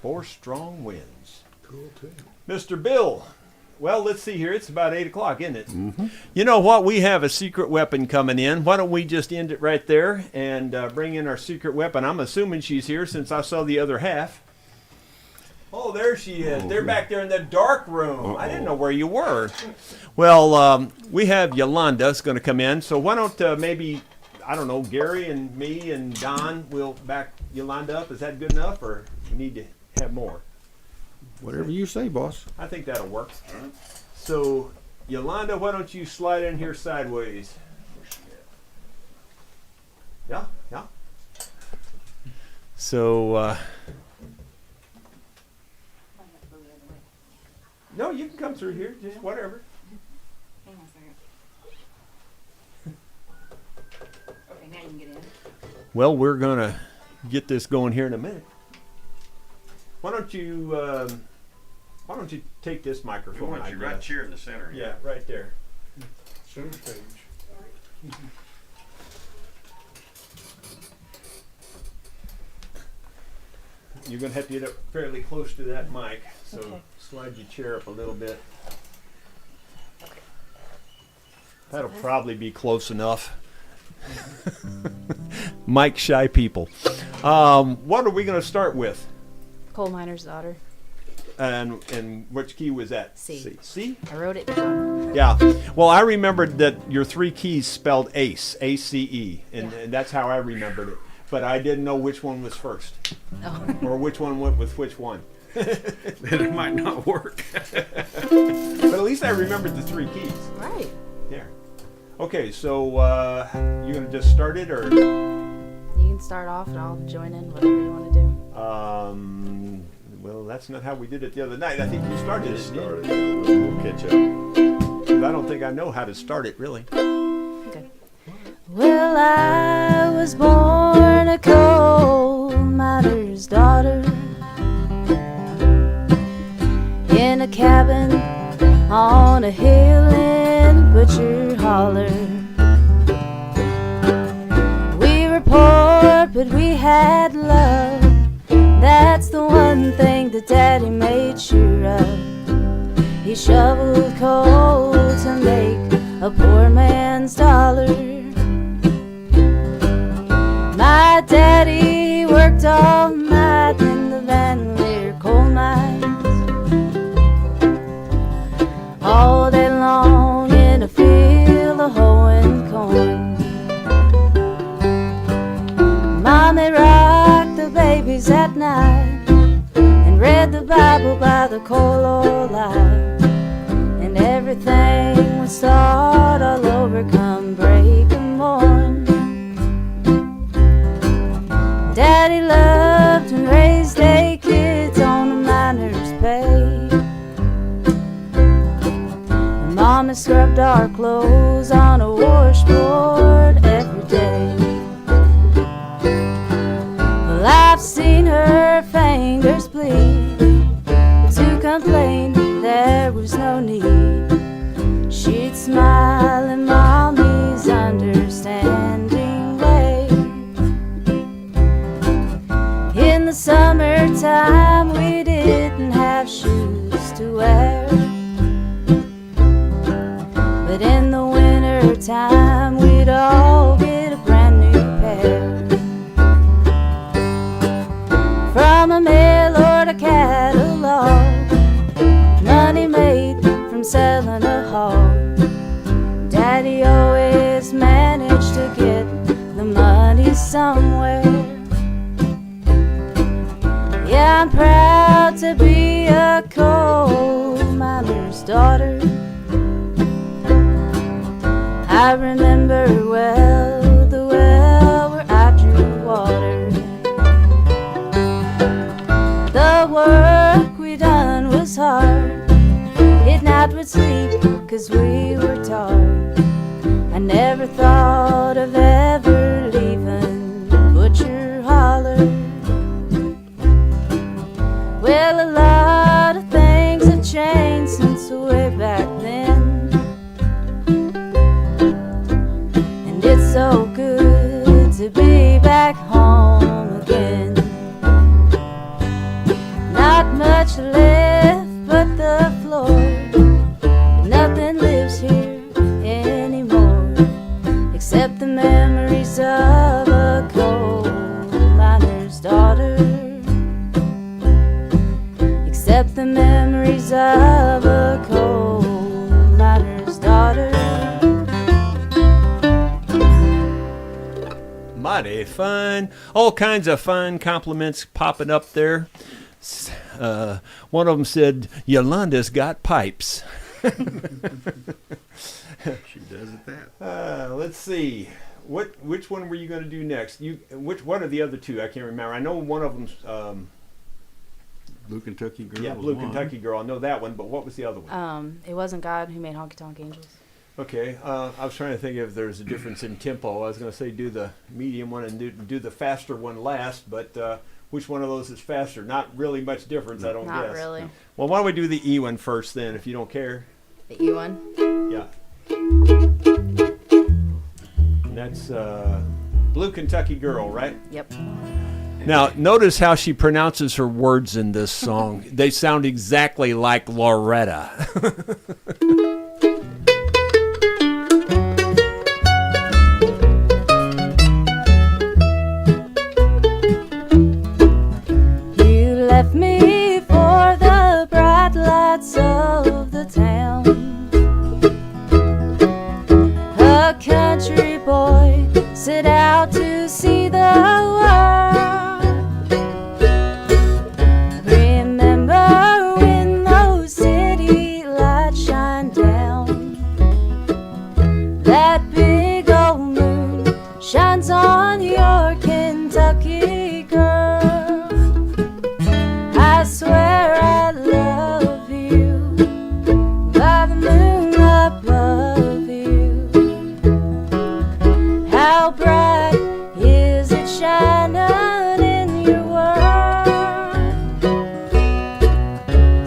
4 strong winds. Cool too. Mr. Bill. Well, let's see here. It's about 8 o'clock, isn't it? Mm-hmm. You know what? We have a secret weapon coming in. Why don't we just end it right there and bring in our secret weapon? I'm assuming she's here since I saw the other half. Oh, there she is. They're back there in the dark room. I didn't know where you were. Well, we have Yolanda's going to come in. So why don't maybe, I don't know, Gary and me and Don will back Yolanda up. Is that good enough, or we need to have more? Whatever you say, boss. I think that'll work. So, Yolanda, why don't you slide in here sideways? Yeah, yeah. So, no, you can come through here, just whatever. Hang on a second. Okay, now you can get in. Well, we're going to get this going here in a minute. Why don't you take this microphone? We want you right here in the center. Yeah, right there. Center stage. You're going to have to get up fairly close to that mic, so Okay. slide your chair up a little bit. That'll probably be close enough. Mic shy people. What are we going to start with? Coal miner's daughter. And which key was that? C. C? I wrote it down. Yeah. Well, I remembered that your 3 keys spelled ACE, A-C-E, and that's how I remembered it. But I didn't know which one was first, Oh. or which one went with which one. Then it might not work. But at least I remembered the 3 keys. Right. There. Okay, so you gonna just start it, or? You can start off and I'll join in, whatever you want to do. Well, that's not how we did it the other night. I think you started it. Started. We'll catch up. 'Cause I don't think I know how to start it, really. Okay. Well, I was born a coal miner's daughter in a cabin on a hill in Butcher Holler. We were poor, but we had love. That's the one thing that Daddy made sure of. He shoveled coal to make a poor man's dollar. My daddy worked all night in the Van Leer coal mines, all day long in a field of hoeing corn. Mommy rocked the babies at night and read the Bible by the coal oil light, and everything would start all over come break of morn. Daddy loved and raised 8 kids on a miner's pay, and Mama scrubbed our clothes on a washboard every day. Well, I've seen her fingers bleed to complain time we'd all get a brand new pair. From a mail order catalog, money made from selling a hog. Daddy always managed to get the money somewhere. Yeah, I'm proud to be a coal miner's daughter. I remember well the well where I drew water. The work we done was hard. At night we'd sleep 'cause we were tired. I never thought of ever leaving Butcher Holler. Well, a lot of things have changed since way back then, and it's so good to be back home again. Not much left but the floor. Nothing lives here anymore except the memories of a coal miner's daughter. Except the memories of a coal miner's daughter. Mighty fun. All kinds of fun compliments popping up there. One of them said, Yolanda's got pipes. She does it that. Let's see. Which one were you going to do next? Which one of the other two? I can't remember. I know one of them's Blue Kentucky Girl. yeah, Blue Kentucky Girl. I know that one, but what was the other one? It wasn't God who made Honky Tonk Angels. Okay, I was trying to think if there's a difference in tempo. I was going to say do the medium one and do the faster one last, but which one of those is faster? Not really much difference, I don't guess. Not really. Well, why don't we do the E one first then, if you don't care? The E one. Yeah. And that's Blue Kentucky Girl, right? Yep. Now, notice how she pronounces her words in this song. They sound exactly like Loretta. You left me for the bright lights of the town. A country boy set out to see the world. Remember when those city lights shine down? That big old moon shines on your Kentucky girl. I swear I love you by the moon above you. How bright is it shining in your world?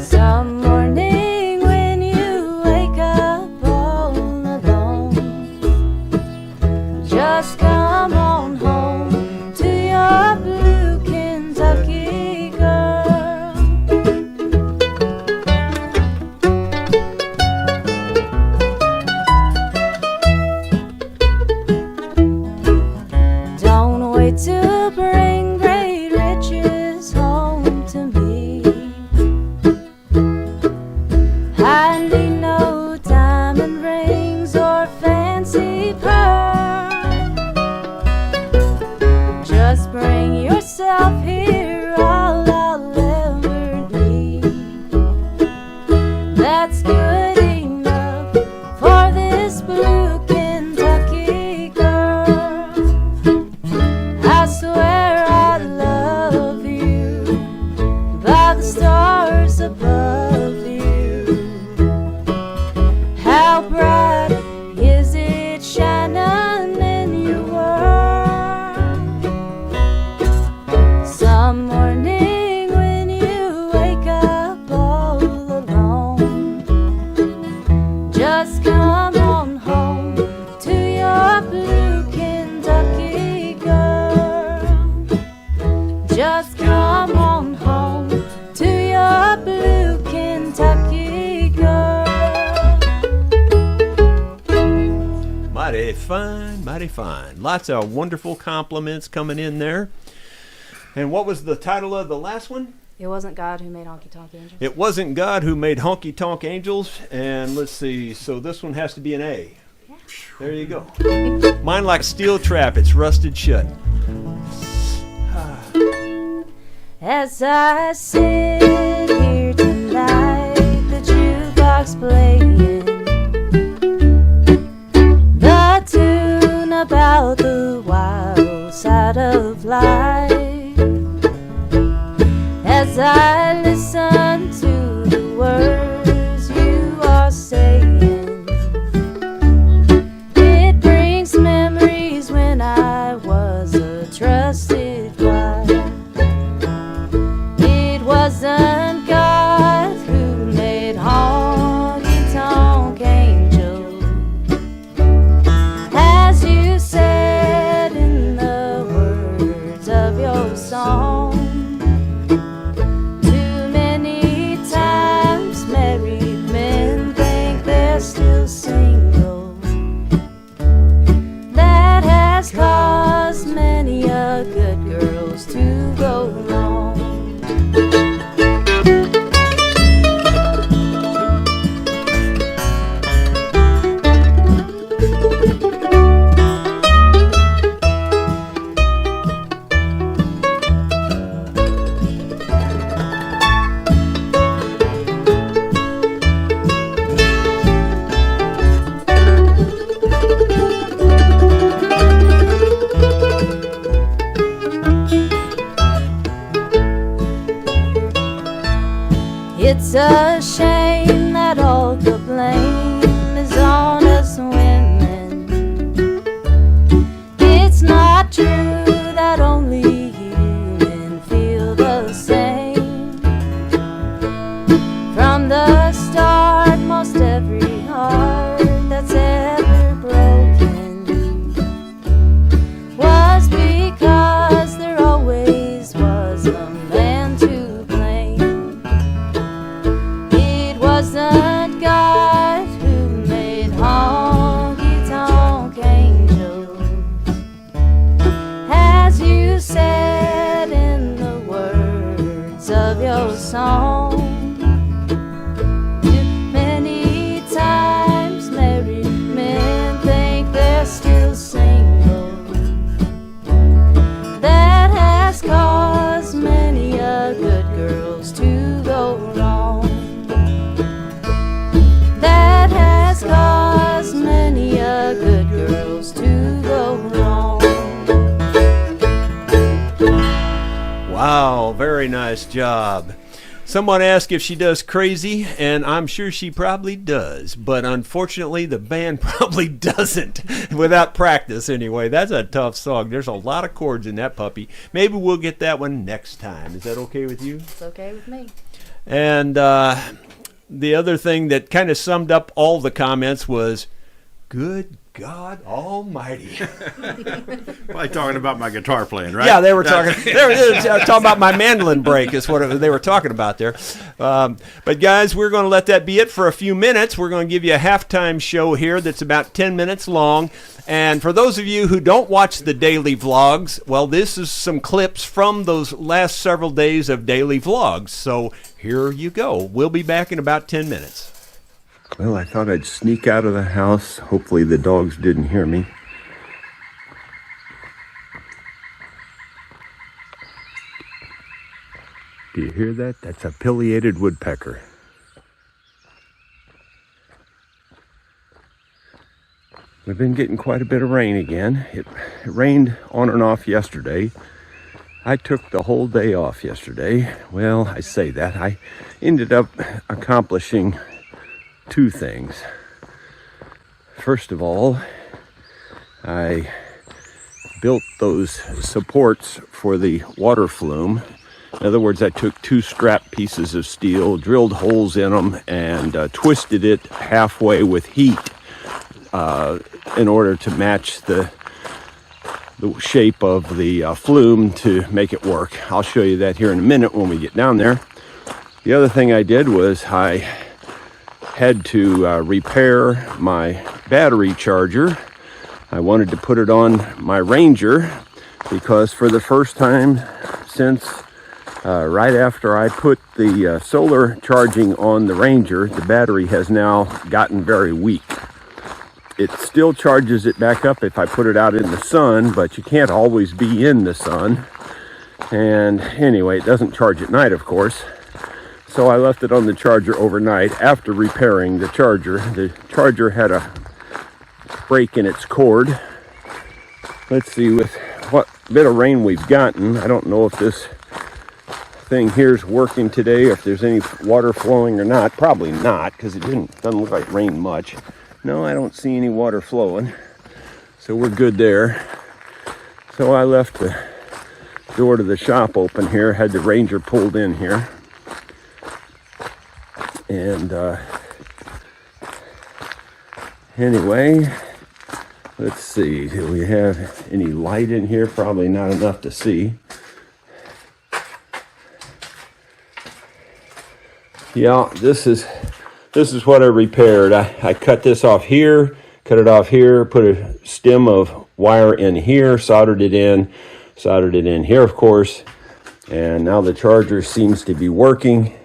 Some morning when you wake up all alone, just come on home to your blue Kentucky girl. Mighty fine, mighty fine. Lots of wonderful compliments coming in there. And what was the title of the last one? It wasn't God who made Honky Tonk Angels. It wasn't God who made Honky Tonk Angels. And let's see, so this one has to be an A. Yeah. There you go. Mine like steel trap, it's rusted shut. As I sit here tonight, the jukebox playing the tune about the wild side of life. As I listen to the words you are saying, it brings memories when I was a trusted wife. It wasn't God who made Honky Tonk Angel, as you said in the words of your song. Too many times married men think they're still single. That has caused many a good girls to go wrong. It's a shame that all the blame is on us women. It's not true that only human feel the same. From the start, most every heart that's ever broken was because there always was a man to blame. It wasn't God who made Honky Tonk Angels, as you said in the words of your song. Too many times married men think they're still single. That has caused many a good girls to go wrong. That has caused many a good girls to go wrong. Wow, very nice job. Someone asked if she does crazy, and I'm sure she probably does, but unfortunately the band probably doesn't, without practice anyway. That's a tough song. There's a lot of chords in that puppy. Maybe we'll get that one next time. Is that okay with you? It's okay with me. And the other thing that kind of summed up all the comments was, good God Almighty. Probably talking about my guitar playing, right? Yeah, they were talking. They were talking about my mandolin break. Is what they were talking about there. But guys, we're going to let that be it for a few minutes. We're going to give you a halftime show here that's about 10 minutes long. And for those of you who don't watch the daily vlogs, well, this is some clips from those last several days of daily vlogs. So here you go. We'll be back in about 10 minutes. Well, I thought I'd sneak out of the house. Hopefully the dogs didn't hear me. Do you hear that? That's a pileated woodpecker. We've been getting quite a bit of rain again. It rained on and off yesterday. I took the whole day off yesterday. Well, I say that. I ended up accomplishing two things. First of all, I built those supports for the water flume. In other words, I took two strap pieces of steel, drilled holes in them, and twisted it halfway with heat in order to match the shape of the flume to make it work. I'll show you that here in a minute when we get down there. The other thing I did was I had to repair my battery charger I wanted to put it on my Ranger because for the first time since right after I put the solar charging on the Ranger, the battery has now gotten very weak. It still charges it back up if I put it out in the sun, but you can't always be in the sun. And anyway, it doesn't charge at night, of course. So I left it on the charger overnight after repairing the charger. The charger had a break in its cord. Let's see, with what bit of rain we've gotten, I don't know if this thing here's working today, if there's any water flowing or not. Probably not, because it doesn't look like it rained much. No, I don't see any water flowing, so we're good there. So I left the door to the shop open here, had the Ranger pulled in here, and anyway, let's see, do we have any light in here? Probably not enough to see. Yeah, this is what I repaired. I cut this off here, cut it off here, put a stem of wire in here, soldered it in here, of course, and now the charger seems to be working. It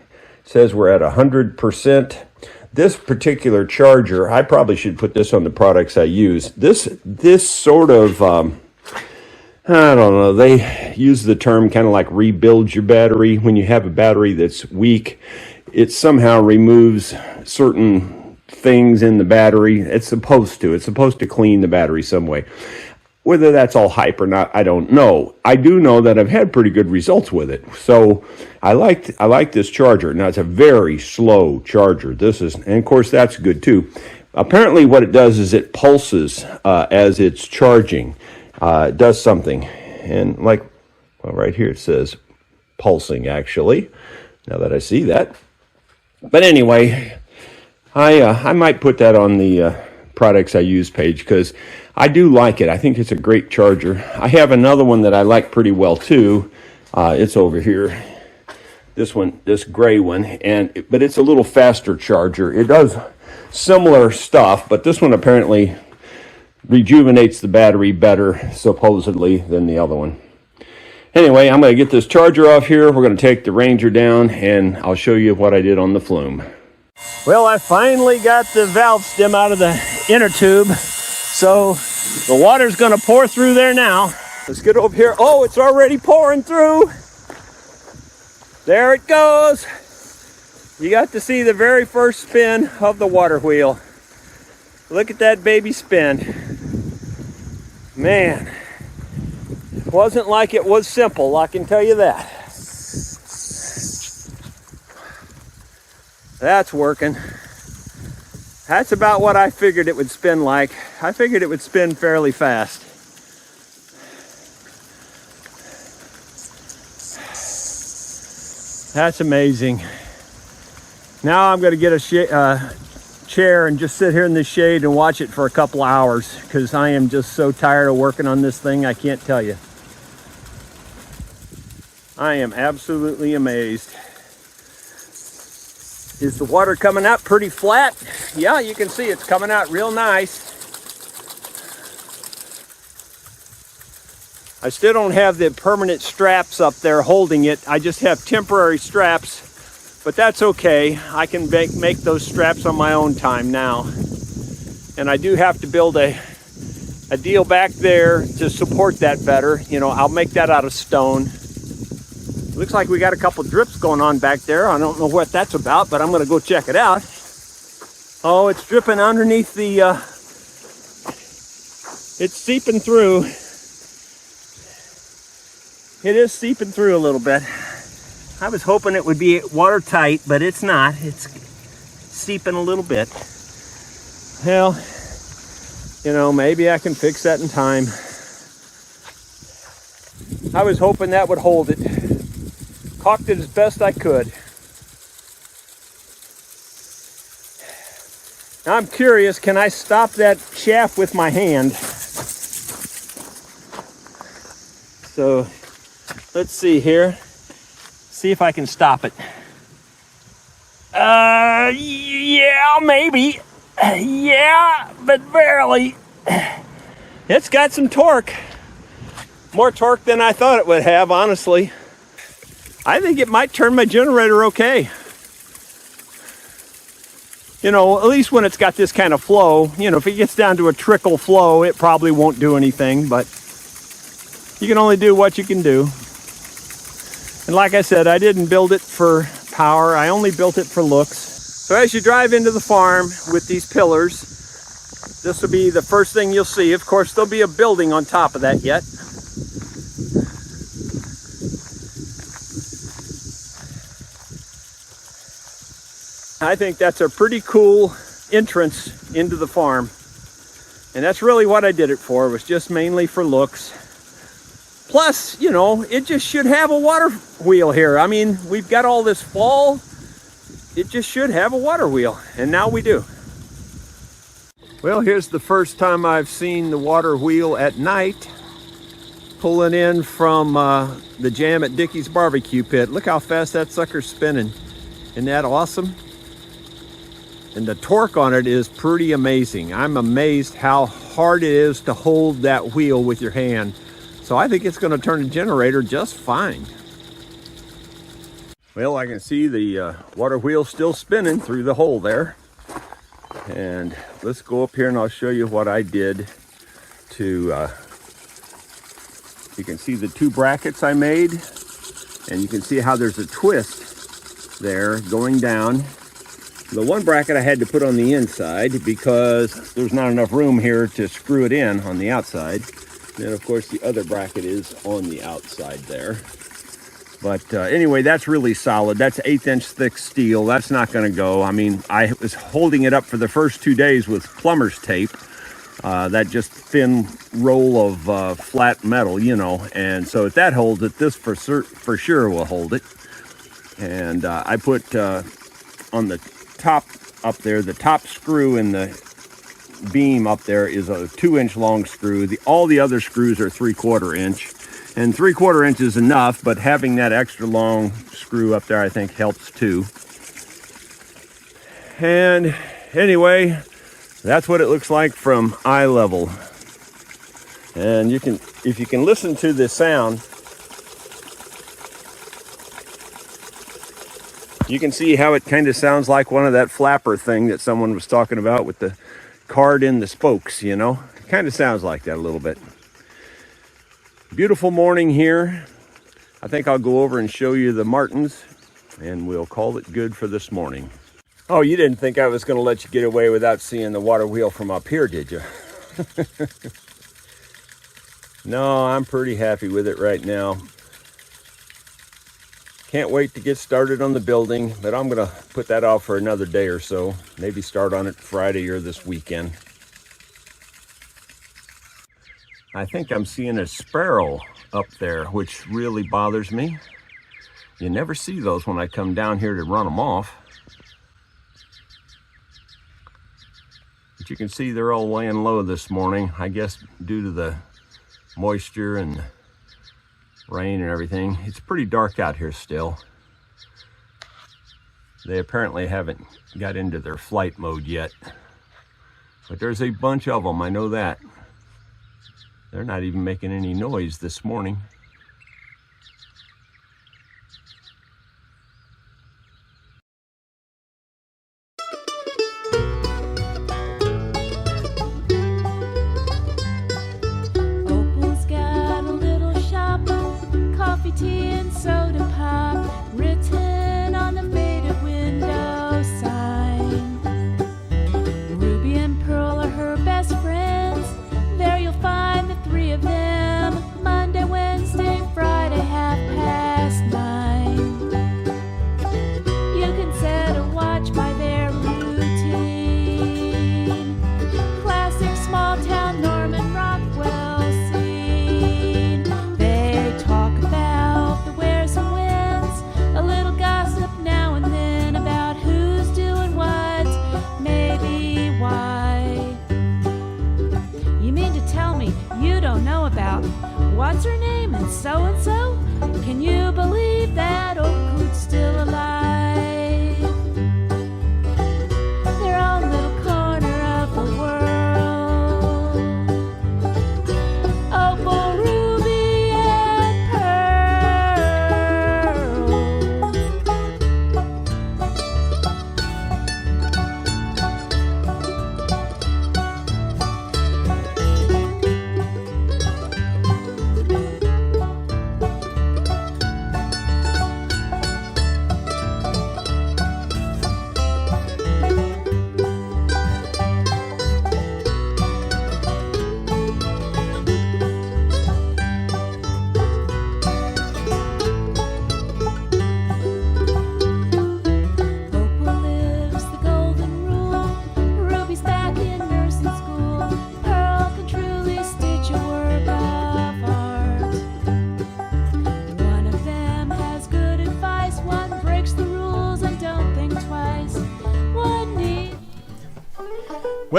says we're at 100%. This particular charger, I probably should put this on the products I use. This sort of, I don't know, they use the term kind of like rebuild your battery. When you have a battery that's weak, it somehow removes certain things in the battery. It's supposed to clean the battery some way. Whether that's all hype or not, I don't know. I do know that I've had pretty good results with it. So I like this charger. Now it's a very slow charger. And of course that's good too. Apparently what it does is it pulses as it's charging. It does something. And well, right here it says pulsing actually, now that I see that. But anyway, I might put that on the products I use page because I do like it. I think it's a great charger. I have another one that I like pretty well too. It's over here. This gray one, but it's a little faster charger. It does similar stuff, but this one apparently rejuvenates the battery better, supposedly, than the other one. Anyway, I'm going to get this charger off here. We're going to take the Ranger down, and I'll show you what I did on the flume. Well, I finally got the valve stem out of the inner tube, so the water's going to pour through there now. Let's get over here. Oh, it's already pouring through. There it goes. You got to see the very first spin of the water wheel. Look at that baby spin. Man. Wasn't like it was simple, I can tell you that. That's working. That's about what I figured it would spin like. I figured it would spin fairly fast. That's amazing. Now I'm going to get a chair and just sit here in the shade and watch it for a couple hours because I am just so tired of working on this thing, I can't tell you. I am absolutely amazed. Is the water coming out pretty flat? Yeah, you can see it's coming out real nice. I still don't have the permanent straps up there holding it. I just have temporary straps, but that's okay. I can make those straps on my own time now. And I do have to build a deal back there to support that better. You know, I'll make that out of stone. Looks like we got a couple drips going on back there. I don't know what that's about, but I'm going to go check it out. Oh, it's dripping underneath the, it's seeping through. It is seeping through a little bit. I was hoping it would be watertight, but it's not. It's seeping a little bit. Well, you know, maybe I can fix that in time. I was hoping that would hold it. Caulked it as best I could. Now I'm curious, can I stop that shaft with my hand? So let's see here. See if I can stop it. Yeah, maybe. Yeah, but barely. It's got some torque. More torque than I thought it would have, honestly. I think it might turn my generator okay. You know, at least when it's got this kind of flow. You know, if it gets down to a trickle flow, it probably won't do anything, but you can only do what you can do. And like I said, I didn't build it for power. I only built it for looks. So as you drive into the farm with these pillars, this will be the first thing you'll see. Of course, there'll be a building on top of that yet. I think that's a pretty cool entrance into the farm. And that's really what I did it for. It was just mainly for looks. Plus, you know, it just should have a water wheel here. I mean, we've got all this fall. It just should have a water wheel. And now we do. Well, here's the first time I've seen the water wheel at night. Pulling in from the jam at Dickey's barbecue pit. Look how fast that sucker's spinning. Isn't that awesome? And the torque on it is pretty amazing. I'm amazed how hard it is to hold that wheel with your hand. So I think it's going to turn the generator just fine. Well, I can see the water wheel still spinning through the hole there. And let's go up here and I'll show you what I did to... you can see the two brackets I made. And you can see how there's a twist there going down. The one bracket I had to put on the inside because there's not enough room here to screw it in on the outside. And of course the other bracket is on the outside there. But anyway, that's really solid. That's 1/8 inch thick steel. That's not going to go. I mean, I was holding it up for the first 2 days with plumber's tape. That just thin roll of flat metal, you know. And so if that holds it, this for sure will hold it. And I put on the top up there, the top screw in the beam up there is a 2-inch long screw. All the other screws are 3/4 inch, and 3/4 inch is enough, but having that extra long screw up there I think helps too. And anyway, that's what it looks like from eye level. And you can, if you can listen to this sound, you can see how it kind of sounds like one of that flapper thing that someone was talking about with the card in the spokes, you know. It kind of sounds like that a little bit. Beautiful morning here. I think I'll go over and show you the martins and we'll call it good for this morning. Oh, you didn't think I was going to let you get away without seeing the water wheel from up here, did you? No, I'm pretty happy with it right now. Can't wait to get started on the building, but I'm going to put that off for another day or so. Maybe start on it Friday or this weekend. I think I'm seeing a sparrow up there, which really bothers me. You never see those when I come down here to run them off. But you can see they're all laying low this morning, I guess due to the moisture and rain and everything. It's pretty dark out here still. They apparently haven't got into their flight mode yet. But there's a bunch of them, I know that. They're not even making any noise this morning. Opal's got a little shop, coffee, tea, and soda pop, written on the faded window sign. Ruby and Pearl are her best friends. There you'll find the three of them, Monday, Wednesday, Friday, 9:30. You can set a watch by their routine. Classic small town Norman Rockwell scene. They talk about the wheres and whens, a little gossip now and then about who's doing what, maybe why. You mean to tell me you don't know about what's her name and so? Can you believe that old coot's still alive? Their own little corner of the world.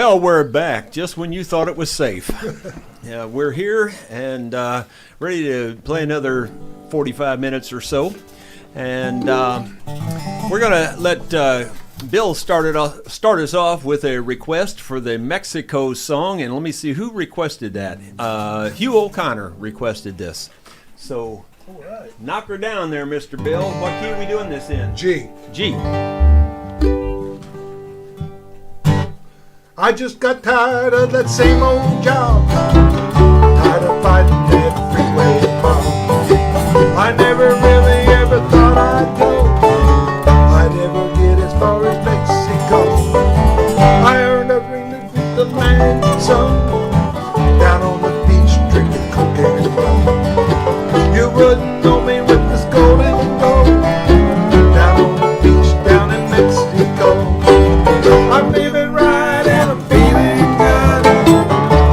Well, we're back just when you thought it was safe. Yeah, we're here and ready to play another 45 minutes or so. And we're going to let Bill start us off with a request for the Mexico song. And let me see who requested that. Hugh O'Connor requested this. So knock her down there, Mr. Bill. What key are we doing this in? G. G. I just got tired of that same old job, tired of fighting that freeway mob. I never really ever thought I'd go, I'd ever get as far as Mexico. I earned a ring to beat the man and son, down on the beach drinking cocaine and rum. You wouldn't know me with this golden gold, down on the beach down in Mexico. I'm living right and I'm feeling good.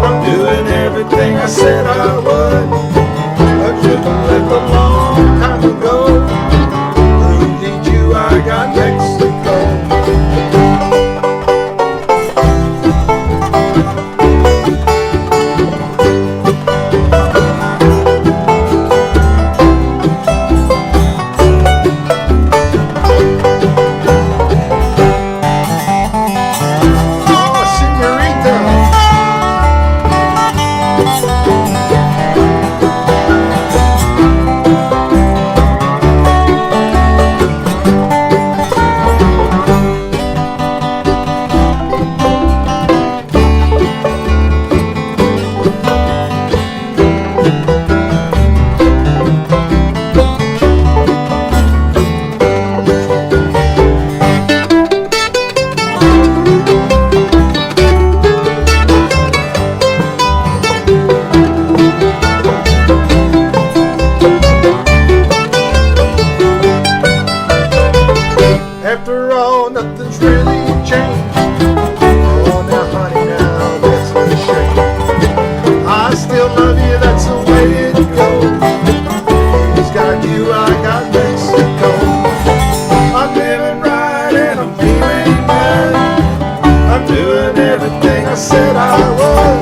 I'm doing everything I said I would. I should have left a long time ago. I need you, I got Mexico. After all, nothing's really changed. Oh, now, honey, now that's a shame. I still love you, that's the way it goes. He's got you, I got Mexico. I'm living right and I'm feeling good. I'm doing everything I said I would.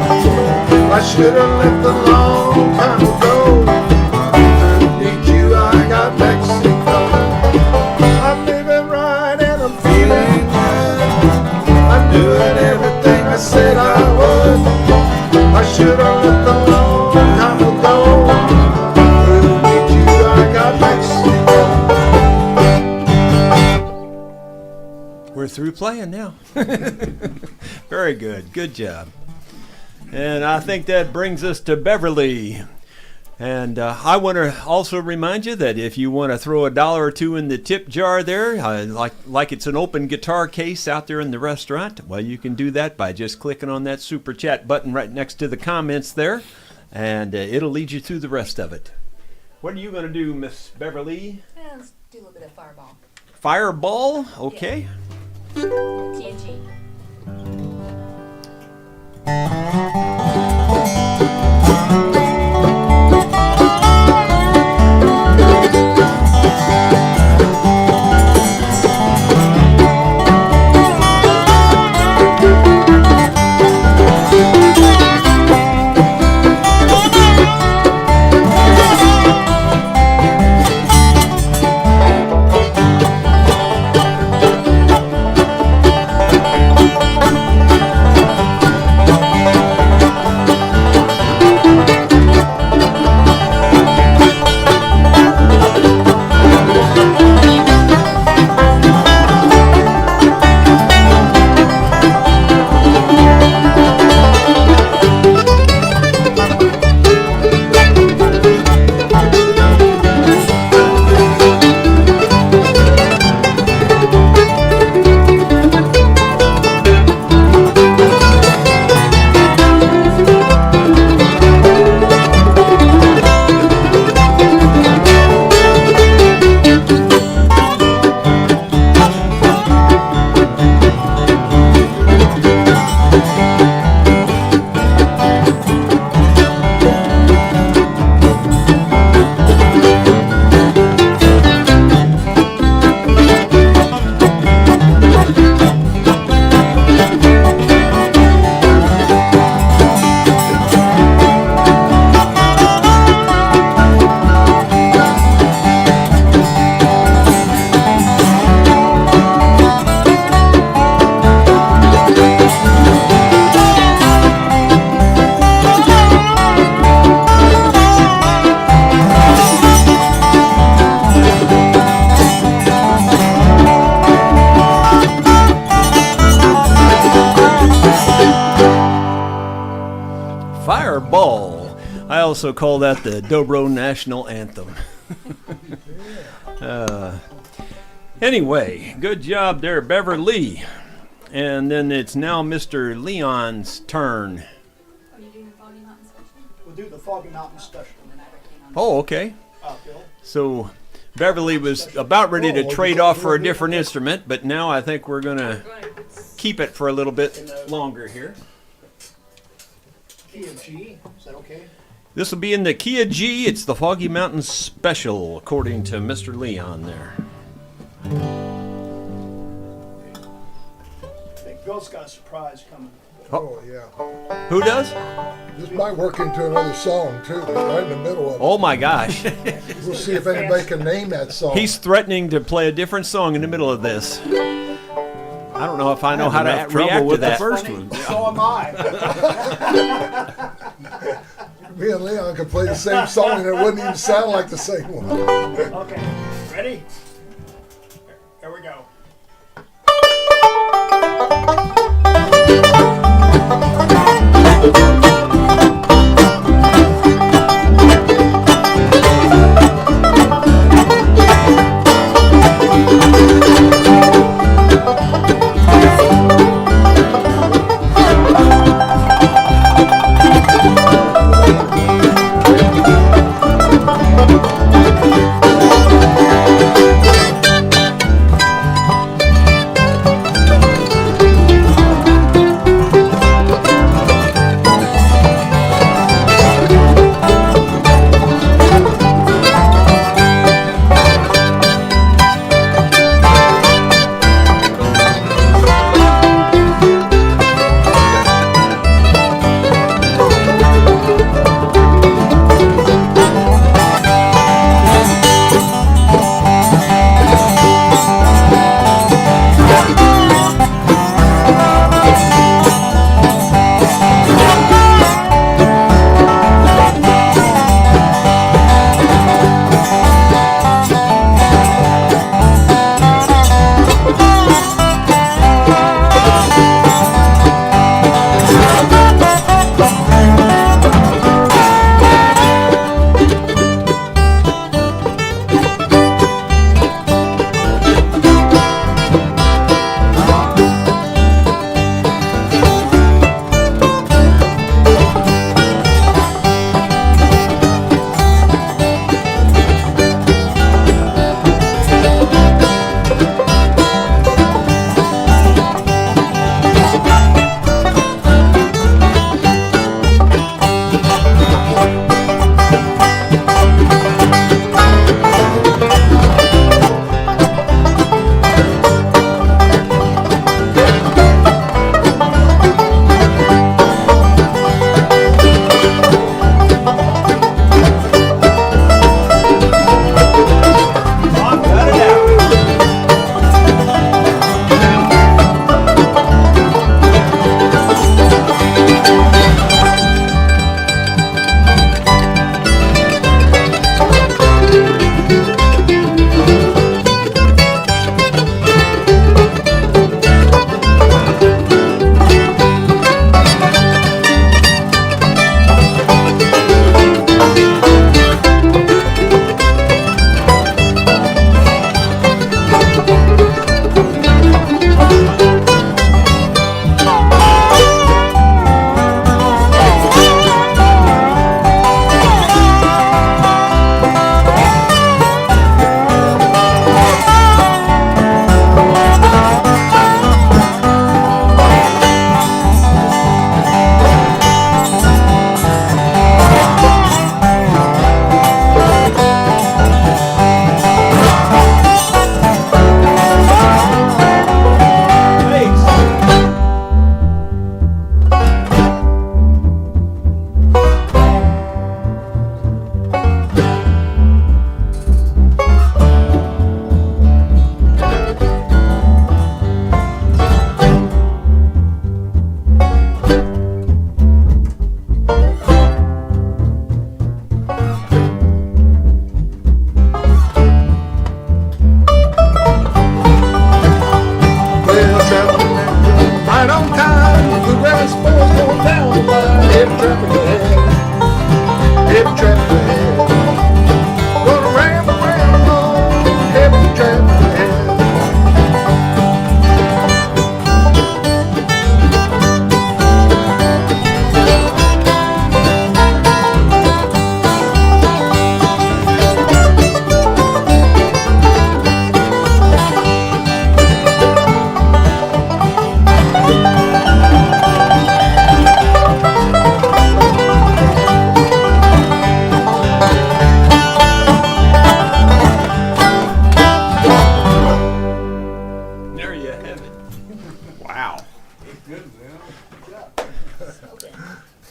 I should have left a long time ago. I need you, I got Mexico. Doing everything I said I would. I should have left a long time ago. I need you, I got Mexico. We're through playing now. Very good. Good job. And I think that brings us to Beverly. And I want to also remind you that if you want to throw $1 or $2 in the tip jar there, like it's an open guitar case out there in the restaurant, well, you can do that by just clicking on that Super Chat button right next to the comments there, and it'll lead you through the rest of it. What are you going to do, Miss Beverly? Let's do a little bit of Fireball. Fireball? Okay. TNG. Fireball. I also call that the Dobro National Anthem. Anyway, good job there, Beverly. And then it's now Mr. Leon's turn. Are you doing the Foggy Mountain special? We'll do the Foggy Mountain special. Oh, okay. Bill. So Beverly was about ready to trade off for a different instrument, but now I think we're going to keep it for a little bit longer here. Key of G, is that okay? This will be in the key of G. It's the Foggy Mountain Special, according to Mr. Leon there. I think Bill's got a surprise coming. Oh, yeah. Who does? This might work into another song, too. Right in the middle of it. Oh, my gosh. We'll see if anybody can name that song. He's threatening to play a different song in the middle of this. I don't know if I know how to Enough react trouble to with the that. first one. So am I. Me and Leon could play the same song and it wouldn't even sound like the same one. Okay, ready? Here we go.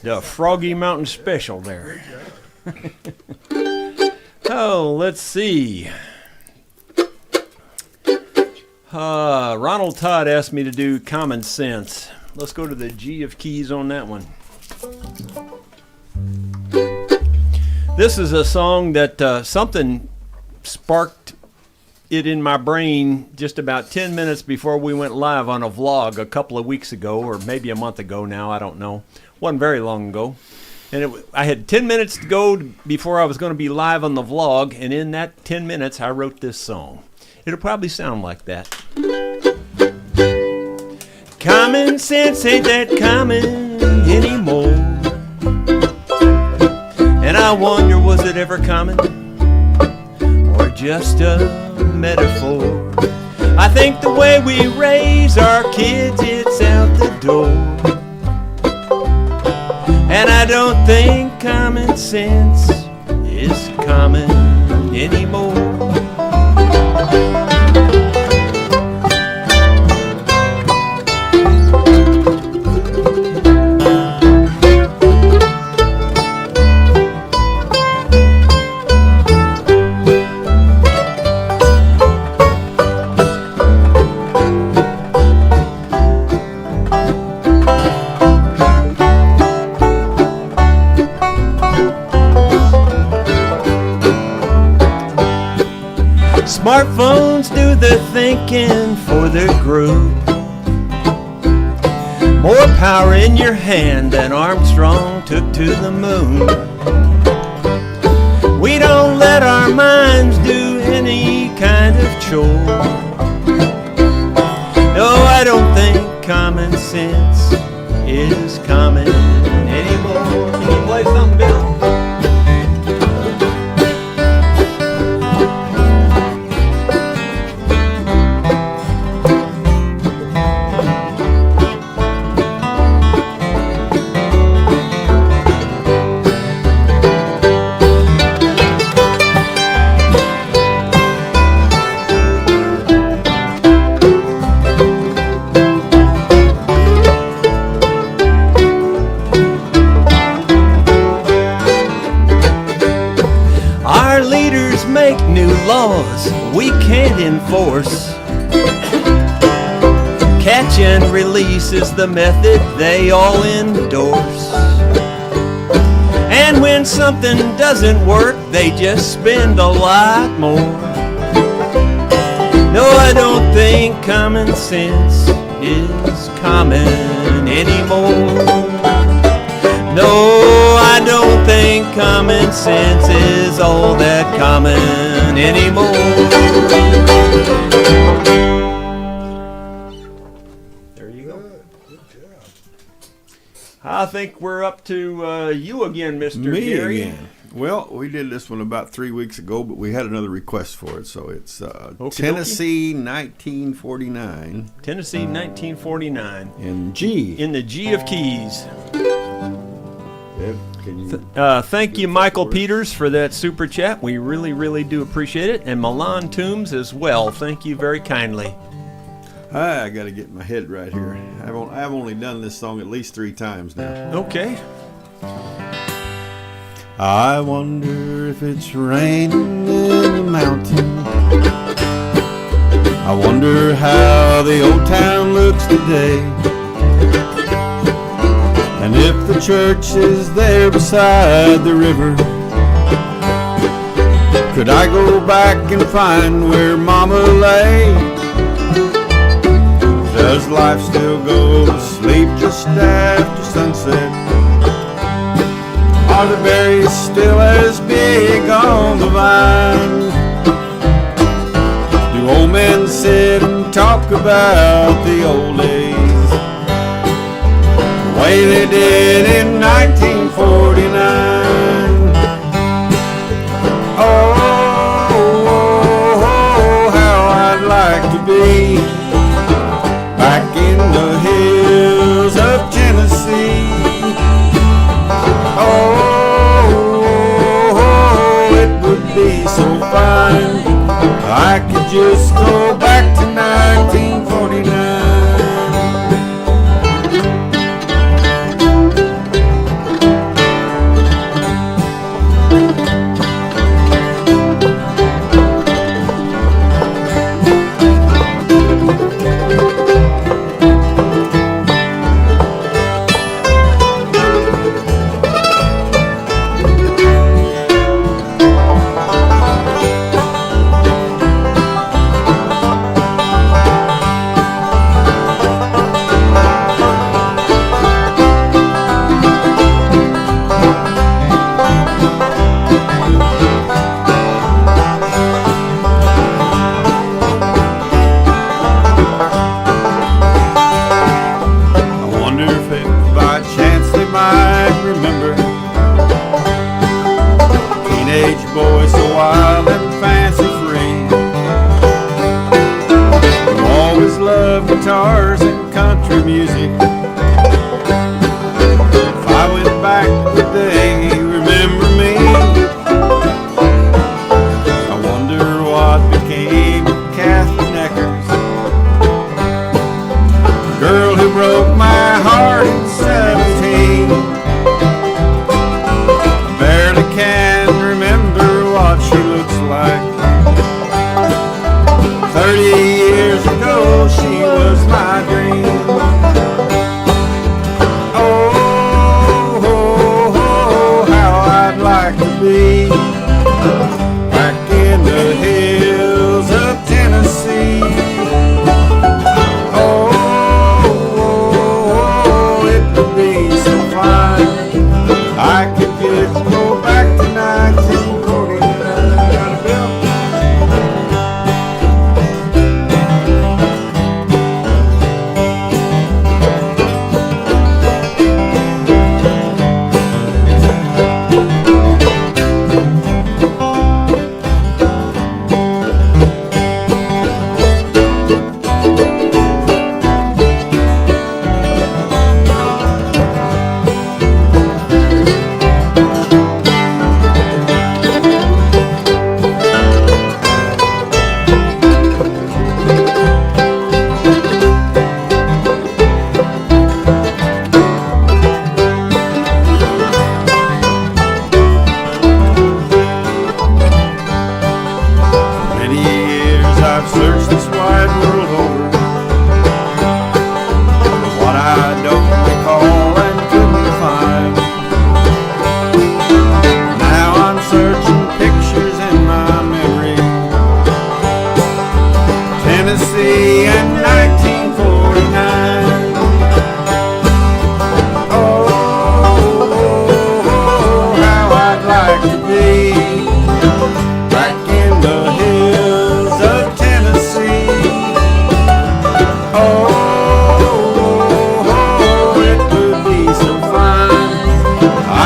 The Foggy Mountain Special there. Oh, let's see. Ronald Todd asked me to do Common Sense. Let's go to the G of keys on that one. This is a song that something sparked it in my brain just about 10 minutes before we went live on a vlog a couple of weeks ago, or maybe a month ago now, I don't know. Wasn't very long ago. And I had 10 minutes to go before I was going to be live on the vlog, and in that 10 minutes I wrote this song. It'll probably sound like that. Common sense ain't that common anymore. And I wonder, was it ever common? Or just a metaphor? I think the way we raise our kids, it's out the door. And I don't think common sense is common anymore. Smartphones do the thinking for their group. More power in your hand than Armstrong took to the moon. We don't let our minds do any kind of chore. No, I don't think common sense is common anymore. Can you play something, Bill? Laws we can't enforce. Catch and release is the method they all endorse. And when something doesn't work, they just spend a lot more. No, I don't think common sense is common anymore. No, I don't think common sense is all that common anymore. There you go. Good job. I think we're up to you again, Mr. Me Gary. again. Well, we did this one about 3 weeks ago, but we had another request for it, so it's Okie Tennessee 1949 Tennessee 1949 in G. in the G of keys. Deb, can you Thank you, Michael Peters, for that super chat. We really, really do appreciate it. And Milan Toombs as well. Thank you very kindly. I got to get my head right here. I've only done this song at least 3 times now. Okay. I wonder if it's raining in the mountain. I wonder how the old town looks today. And if the church is there beside the river, could I go back and find where Mama lay? Does life still go to sleep just after sunset? Are the berries still as big on the vine? Do old men sit and talk about the old days the way they did in 1949? Oh, how I'd like to be back in the hills of Tennessee. Oh, it would be so fine. I could just go back to 1949.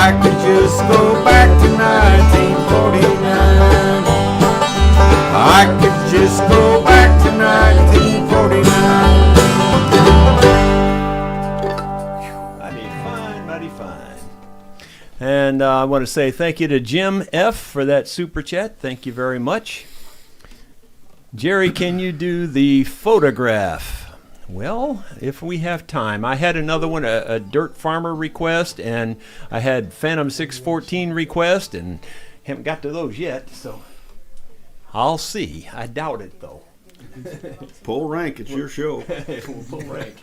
I could just go back to 1949. I could just go back to 1949. Mighty fine, mighty fine. And I want to say thank you to Jim F. for that super chat. Thank you very much. Jerry, can you do the photograph? Well, if we have time. I had another one, a Dirt Farmer request, and I had Phantom 614 request, and haven't got to those yet, so I'll see. I doubt it, though. Pull rank, it's your show. We'll pull rank.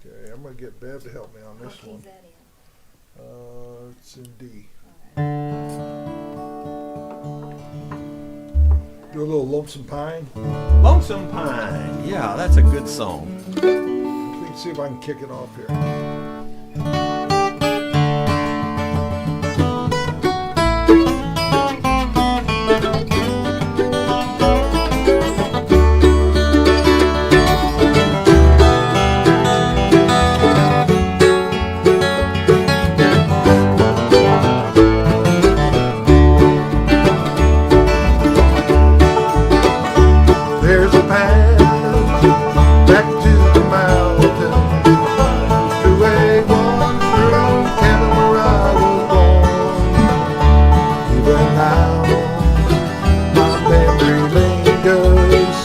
Okay, I'm gonna get Bev to help me on this one. It's in D. Do a little Lonesome Pine. Lonesome Pine. Yeah, that's a good song. Let's see if I can kick it off here. There's a path back to the mountain, to a one-room cabin where I was born. Even now, my memory lingers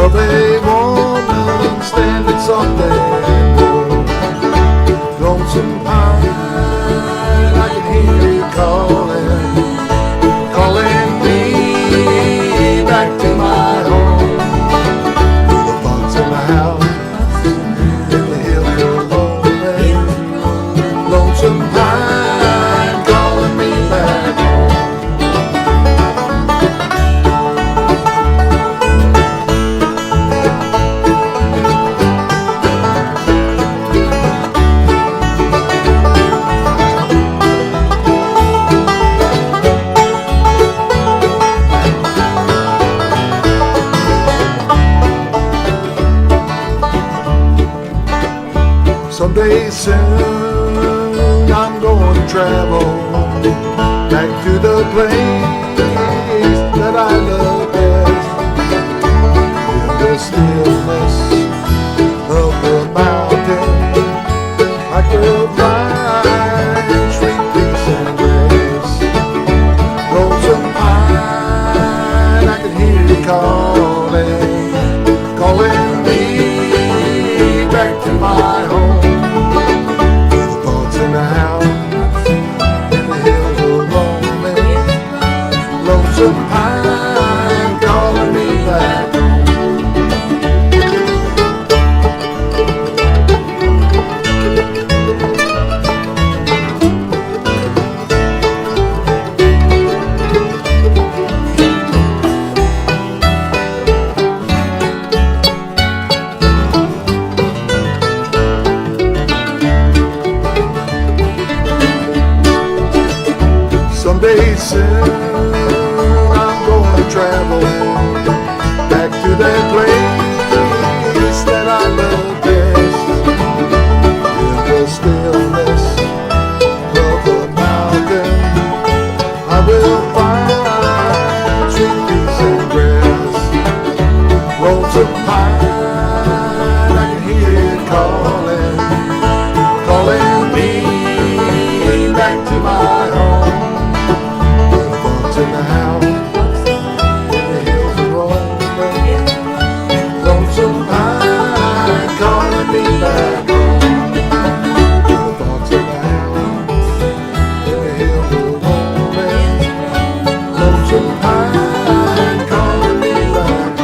of a woman standing soft and warm. Lonesome Pine, I can hear you calling, calling me back to my home. In the house, in the hills are lonely, Lonesome Pine calling me back someday soon I'm going to travel back to the place that I love best. In the stillness of the mountain, I could find sweet peace and rest. Lonesome Pine, I can hear you calling, calling me back to my home. In the house, in the hills are lonely, Lonesome Pine calling me back someday soon I'm going to travel back to that place that I love best. In the stillness of the mountain, I will find sweet peace and rest. Lonesome Pine, I can hear it calling, calling me back to my home. In the house, in the hills are rolling, Lonesome Pine calling me back home. The thoughts in the house, in the hills are rolling, Lonesome Pine calling me back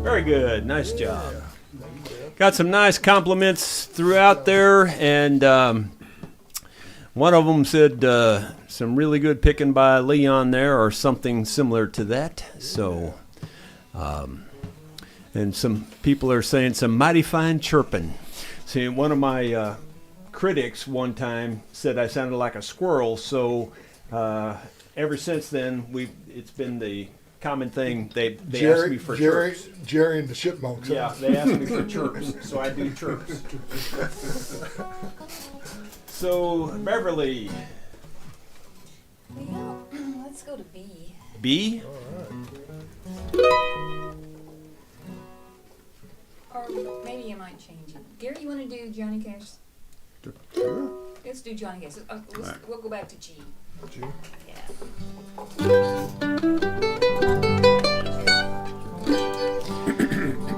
Very good. Nice job. Got some nice compliments throughout there, and one of them said some really good picking by Leon there, or something similar to that. So, and some people are saying some mighty fine chirping. See, one of my critics one time said I sounded like a squirrel. So ever since then, it's been the common thing. They ask me for chirps. Jerry and the Chipmunks. Yeah, they ask me for chirps, so I do chirps. So Beverly, Well, let's go to B. B. Or maybe you might change it. Gary, you want to do Johnny Cash? Sure. Let's do Johnny Cash. We'll go back to G. G. Yeah.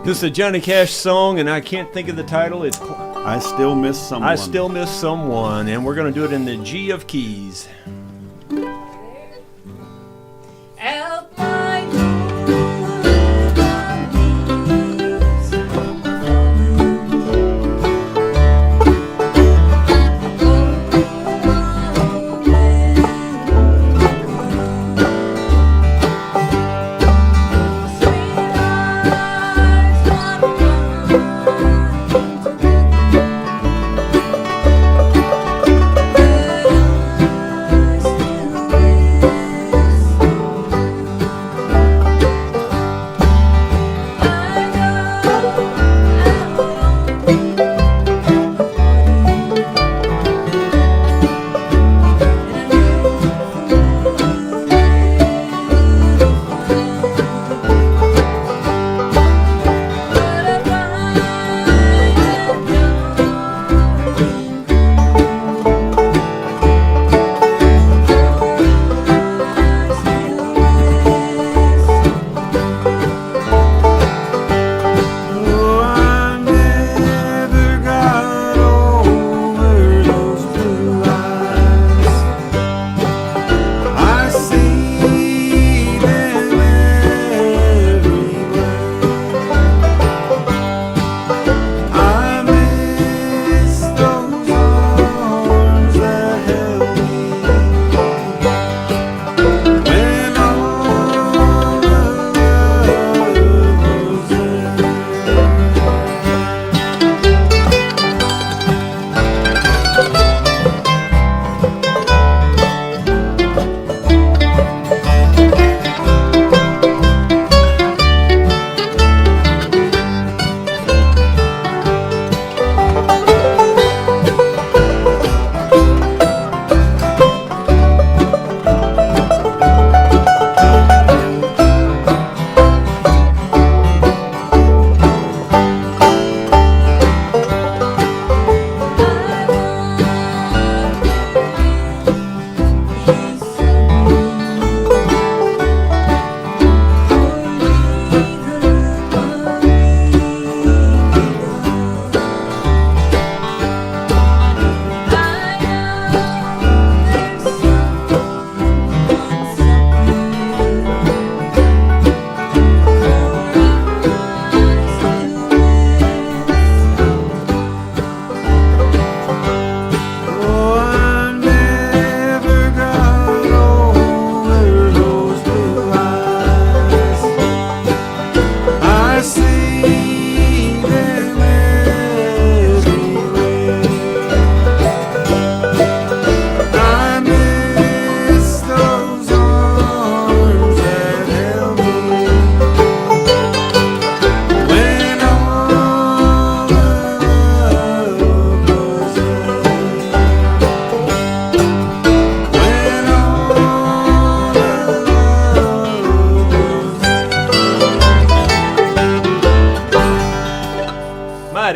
This is a Johnny Cash song, and I can't think of the title. It's I Still Miss Someone. I Still Miss Someone, and we're going to do it in the G of keys. Out my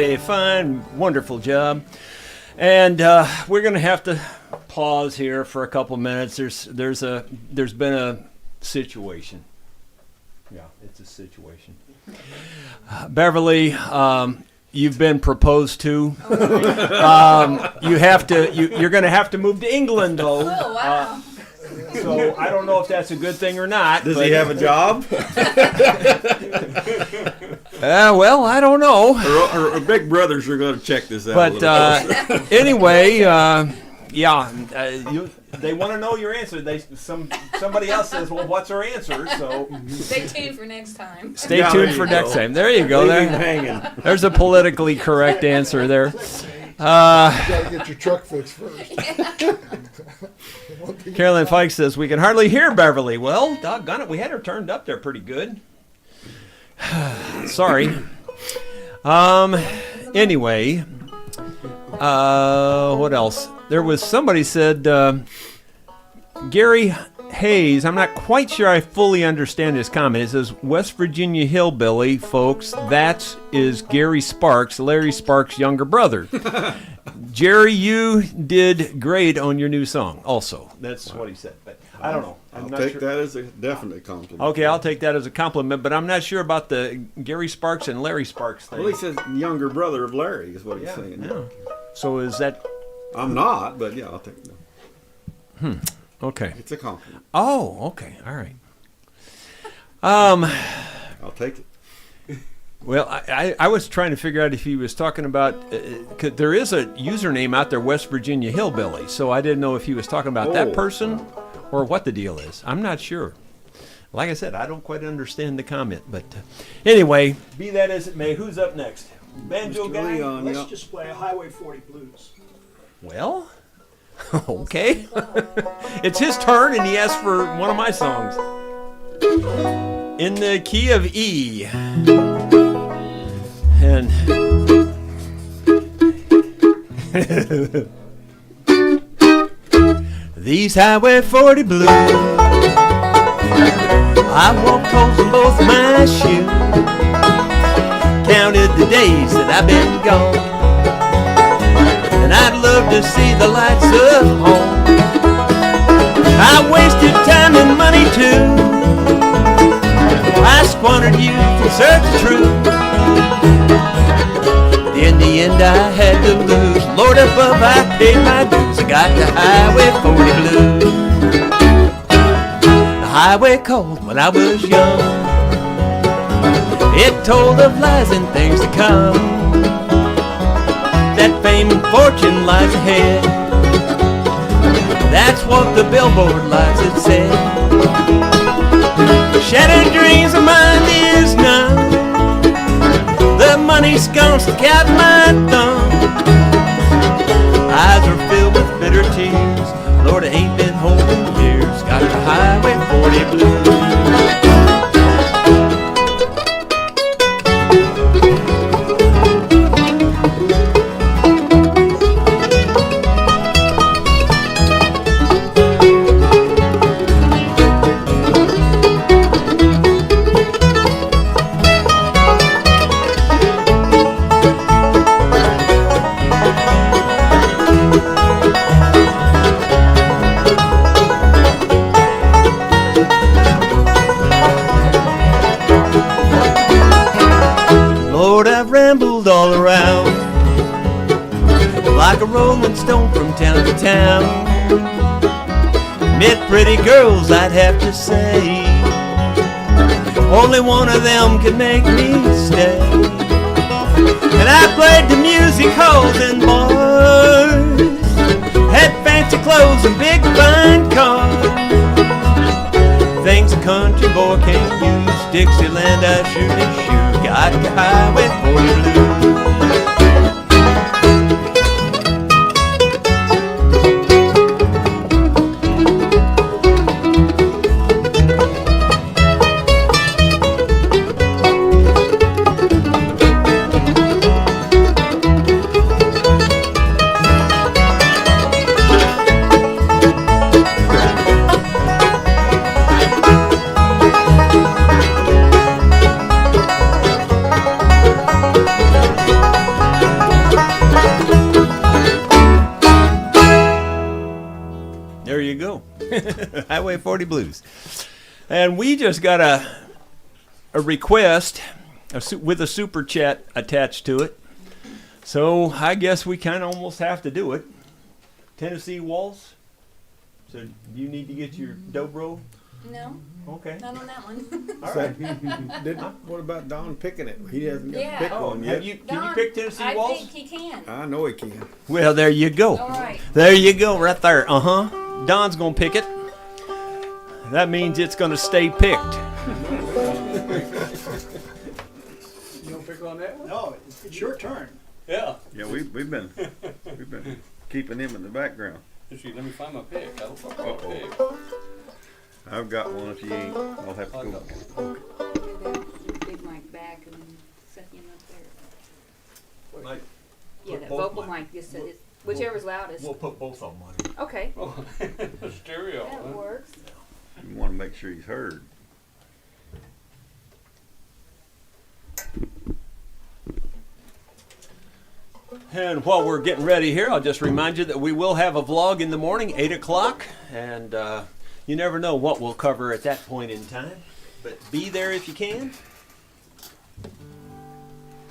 mighty fine, wonderful job. And we're going to have to pause here for a couple minutes. There's been a situation. Yeah, it's a situation. Beverly, you've been proposed to. You're going to have to move to England, though. Oh, wow. So I don't know if that's a good thing or not. Does he have a job? Well, I don't know. Her big brothers are going to check this out. But anyway, they want to know your answer. Somebody else says, "Well, what's her answer?" So Stay tuned for next time. stay tuned for next time. There you go. Leave him hanging. There's a politically correct answer there. gotta get your truck fixed first. Carolyn Fike says, we can hardly hear Beverly. Well, doggone it, we had her turned up there pretty good. Sorry. Anyway, what else? There was somebody said, Gary Hayes, I'm not quite sure I fully understand his comment. It says, West Virginia Hillbilly, folks, that is Gary Sparks, Larry Sparks' younger brother. Jerry, you did great on your new song also. That's what he said, but I don't know. I'll take that as a definite compliment. Okay, I'll take that as a compliment, but I'm not sure about the Gary Sparks and Larry Sparks thing. Well, he says younger brother of Larry is what he's saying. Yeah. So is that... I'm not, but yeah, I'll take it. Okay. It's a compliment. Oh, okay. All right. I'll take it. Well, I was trying to figure out if he was talking about... 'cause there is a username out there, West Virginia Hillbilly, so I didn't know if he was talking about that person or what the deal is. I'm not sure. Like I said, I don't quite understand the comment, but anyway, be that as it may, who's up next? Banjo Mr. guy? Leon, Let's yep. just play Highway 40 Blues. Well, okay. It's his turn, and he asked for one of my songs. In the key of E. And... These Highway 40 blues, I walked holes in both my shoes, counted the days that I've been gone, and I'd love to see the lights of home. I wasted time and money too, I squandered youth in search of truth. In the end I had to lose, Lord above I paid my dues, I got the Highway 40 blues. The highway called when I was young, it told of lies and things to come, that fame and fortune lies ahead, that's what the billboard lights had said. Shattered dreams of mine is none, the money's gone, stick out my thumb. Eyes are filled with bitter tears, Lord, I ain't been home in years, got the Highway 40 blues. Rambled all around like a rolling stone from town to town. Met pretty girls, I'd have to say, only one of them could make me stay. And I played the music halls and bars, had fancy clothes and big fine cars, things a country boy can't use. Dixieland I surely sure got the Highway 40 blues. Highway 40 Blues. And we just got a request with a super chat attached to it. So I guess we kind of almost have to do it. Tennessee Waltz. So you need to get your dobro? No, Okay. not on that one. All right. What about Don picking it? He hasn't got to pick Oh, one have yet. can you pick Tennessee I Waltz? think he can. I know he can. Well, there you go. All right. There you go, right there. Don's going to pick it. That means it's going to stay picked. You don't pick on that one? No, it's your turn. Yeah. Yeah, we've been keeping him in the background. Let me find my pick. I don't find my Uh-oh. pick. I've got one. If you ain't, I'll have to I go. got Get that big mic back and then set him up there. Mike, Yeah, put that both vocal mic- mic, just so it's, whichever's loudest. We'll put both of them on here. Okay, Oh, stereo. that huh? works. You want to make sure he's heard. And while we're getting ready here, I'll just remind you that we will have a vlog in the morning, 8 o'clock. And you never know what we'll cover at that point in time. But be there if you can.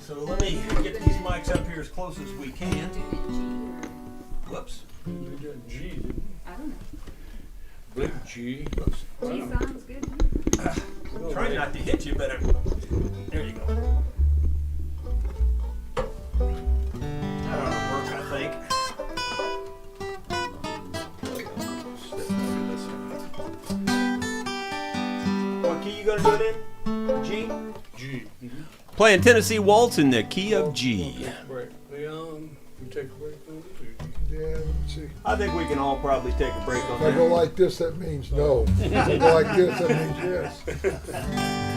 So let me get these mics up here as close as we can. Whoops. They got G, didn't I don't know. they? Big G. G sounds good. Try not to hit you, but there you go. That ought to work, I think. What key you gonna do it in? G? G. Playing Tennessee Waltz in the key of G. Break. Leon, you take a break on it? Yeah, let's see. I think we can all probably take a break on If I go that. like this, that means no. If I go like this, that means yes.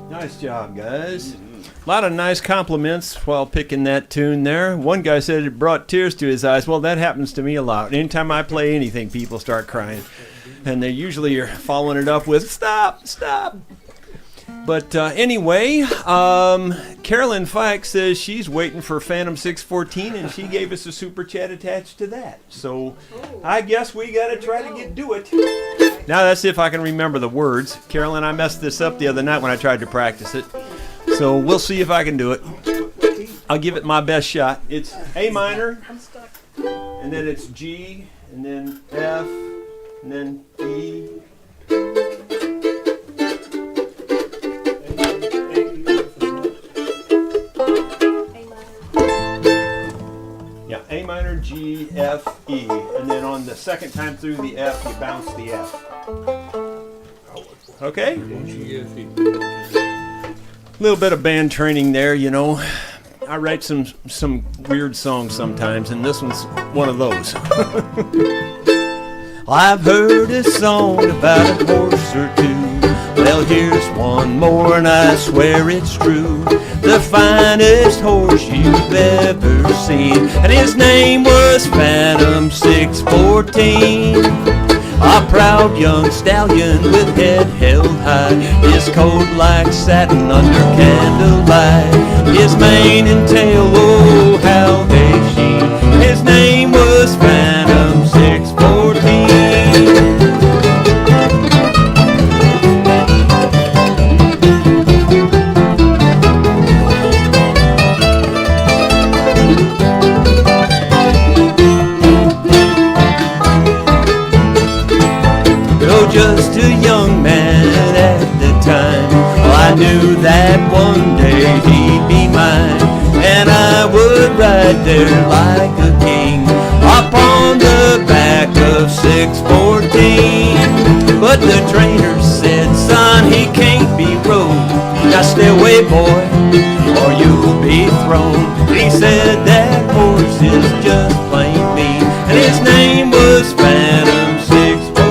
Nice job, guys. A lot of nice compliments while picking that tune there. One guy said it brought tears to his eyes. Well, that happens to me a lot. Anytime I play anything, people start crying. And they usually are following it up with, stop, stop. But anyway, Carolyn Fike says she's waiting for Phantom 614, and she gave us a super chat attached to that. So I guess we got to try to do it. Now let's see if I can remember the words. Carolyn, I messed this up the other night when I tried to practice it. So we'll see if I can do it. I'll give it my best shot. It's A minor, and then it's G, and then F, and then E. Yeah, A minor, G, F, E. And then on the second time through the F, you bounce the F. Okay? A little bit of band training there, you know. I write some weird songs sometimes, and this one's one of those. I've heard a song about a horse or two. Well, here's one more, and I swear it's true. The finest horse you've ever seen, and his name was Phantom 614. A proud young stallion with head held high, his coat like satin under candlelight, his mane and tail, oh how they sheen. His name was Phantom 614. Just a young man at the time, well, I knew that one day he'd be mine, and I would ride there like a king upon the back of 614. But the trainer said, son, he can't be rode. Now stay away, boy, or you'll be thrown. He said that horse is just plain mean, and his name was Phantom 614.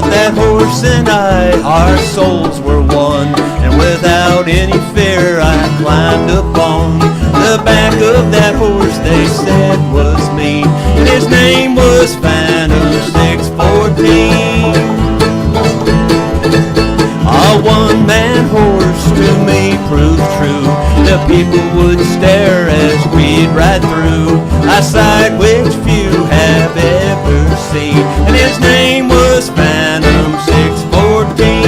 That horse and I, our souls were one, and without any fear I climbed upon the back of that horse they said was me, and his name was Phantom 614. A one-man horse to me proved true. The people would stare as we'd ride through a sight which few have ever seen, and his name was Phantom 614.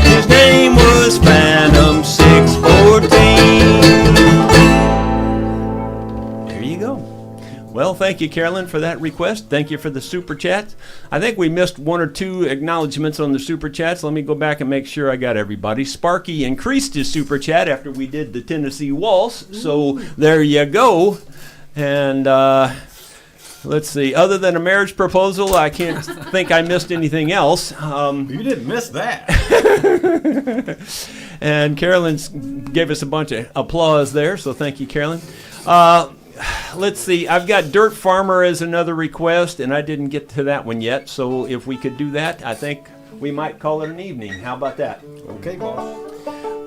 His name was Phantom 614. There you go. Well, thank you, Carolyn, for that request. Thank you for the super chats. I think we missed one or two acknowledgments on the super chats. Let me go back and make sure I got everybody. Sparky increased his super chat after we did the Tennessee Waltz. So there you go. And let's see. Other than a marriage proposal, I can't think I missed anything else. You didn't miss that. And Carolyn gave us a bunch of applause there, so thank you, Carolyn. Let's see. I've got Dirt Farmer as another request, and I didn't get to that one yet. So if we could do that, I think we might call it an evening. How about that? Okay, boss.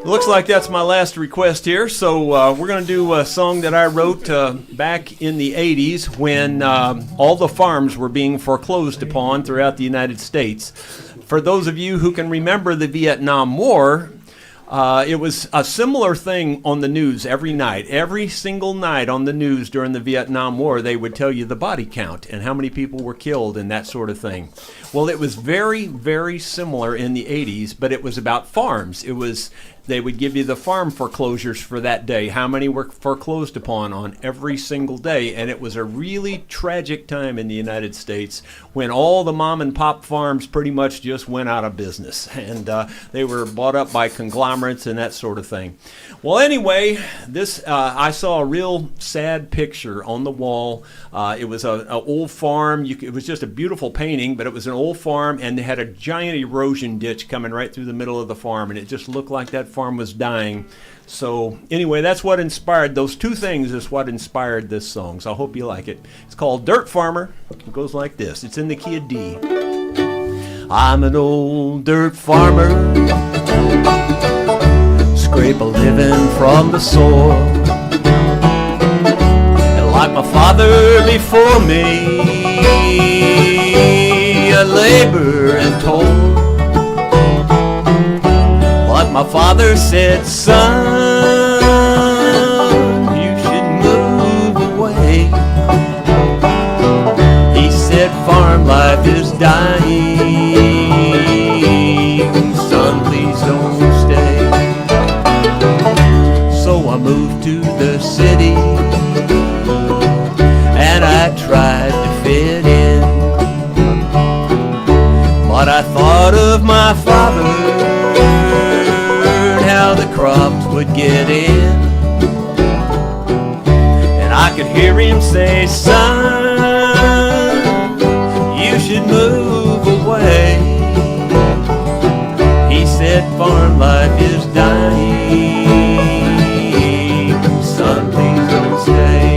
Looks like that's my last request here. So we're going to do a song that I wrote back in the 80s when all the farms were being foreclosed upon throughout the United States. For those of you who can remember the Vietnam War, it was a similar thing on the news every night. Every single night on the news during the Vietnam War, they would tell you the body count and how many people were killed and that sort of thing. Well, it was very, very similar in the 80s, but it was about farms. They would give you the farm foreclosures for that day, how many were foreclosed upon on every single day. And it was a really tragic time in the United States when all the mom and pop farms pretty much just went out of business. And they were bought up by conglomerates and that sort of thing. Well, anyway, I saw a real sad picture on the wall. It was an old farm. It was just a beautiful painting, but it was an old farm, and they had a giant erosion ditch coming right through the middle of the farm, and it just looked like that farm was dying. So anyway, that's what inspired, those two things is what inspired this song. So I hope you like it. It's called Dirt Farmer. It goes like this. It's in the key of D. I'm an old dirt farmer, scrape a living from the soil, and like my father before me, I labor and toil. But my father said, son, you should move away. He said, farm life is dying, son, please don't stay. So I moved to the city, and I tried to fit in. But I thought of my father, how the crops would get in, and I could hear him say, son, you should move away. He said, farm life is dying, son, please don't stay.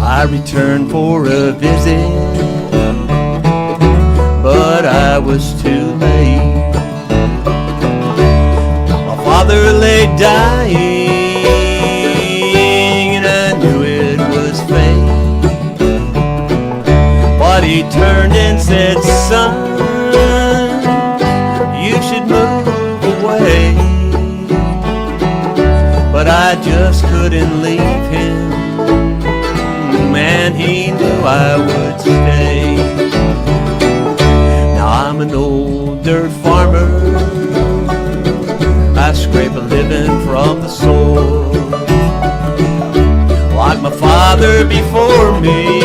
I returned for a visit, but I was too late. My father lay dying, and I knew it was fate. But he turned and said, son, you should move away. But I just couldn't leave him, and he knew I would stay. Now I'm an old dirt farmer, I scrape a living from the soil, like my father before me,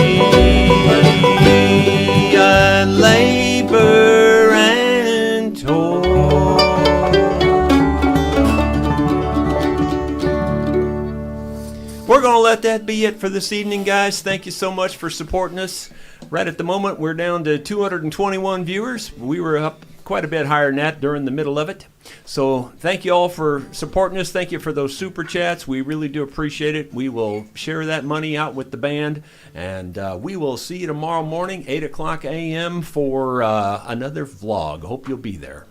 I labor and toil. We're going to let that be it for this evening, guys. Thank you so much for supporting us. Right at the moment, we're down to 221 viewers. We were up quite a bit higher than that during the middle of it. So thank you all for supporting us. Thank you for those super chats. We really do appreciate it. We will share that money out with the band, and we will see you tomorrow morning, 8 o'clock a.m. for another vlog. Hope you'll be there.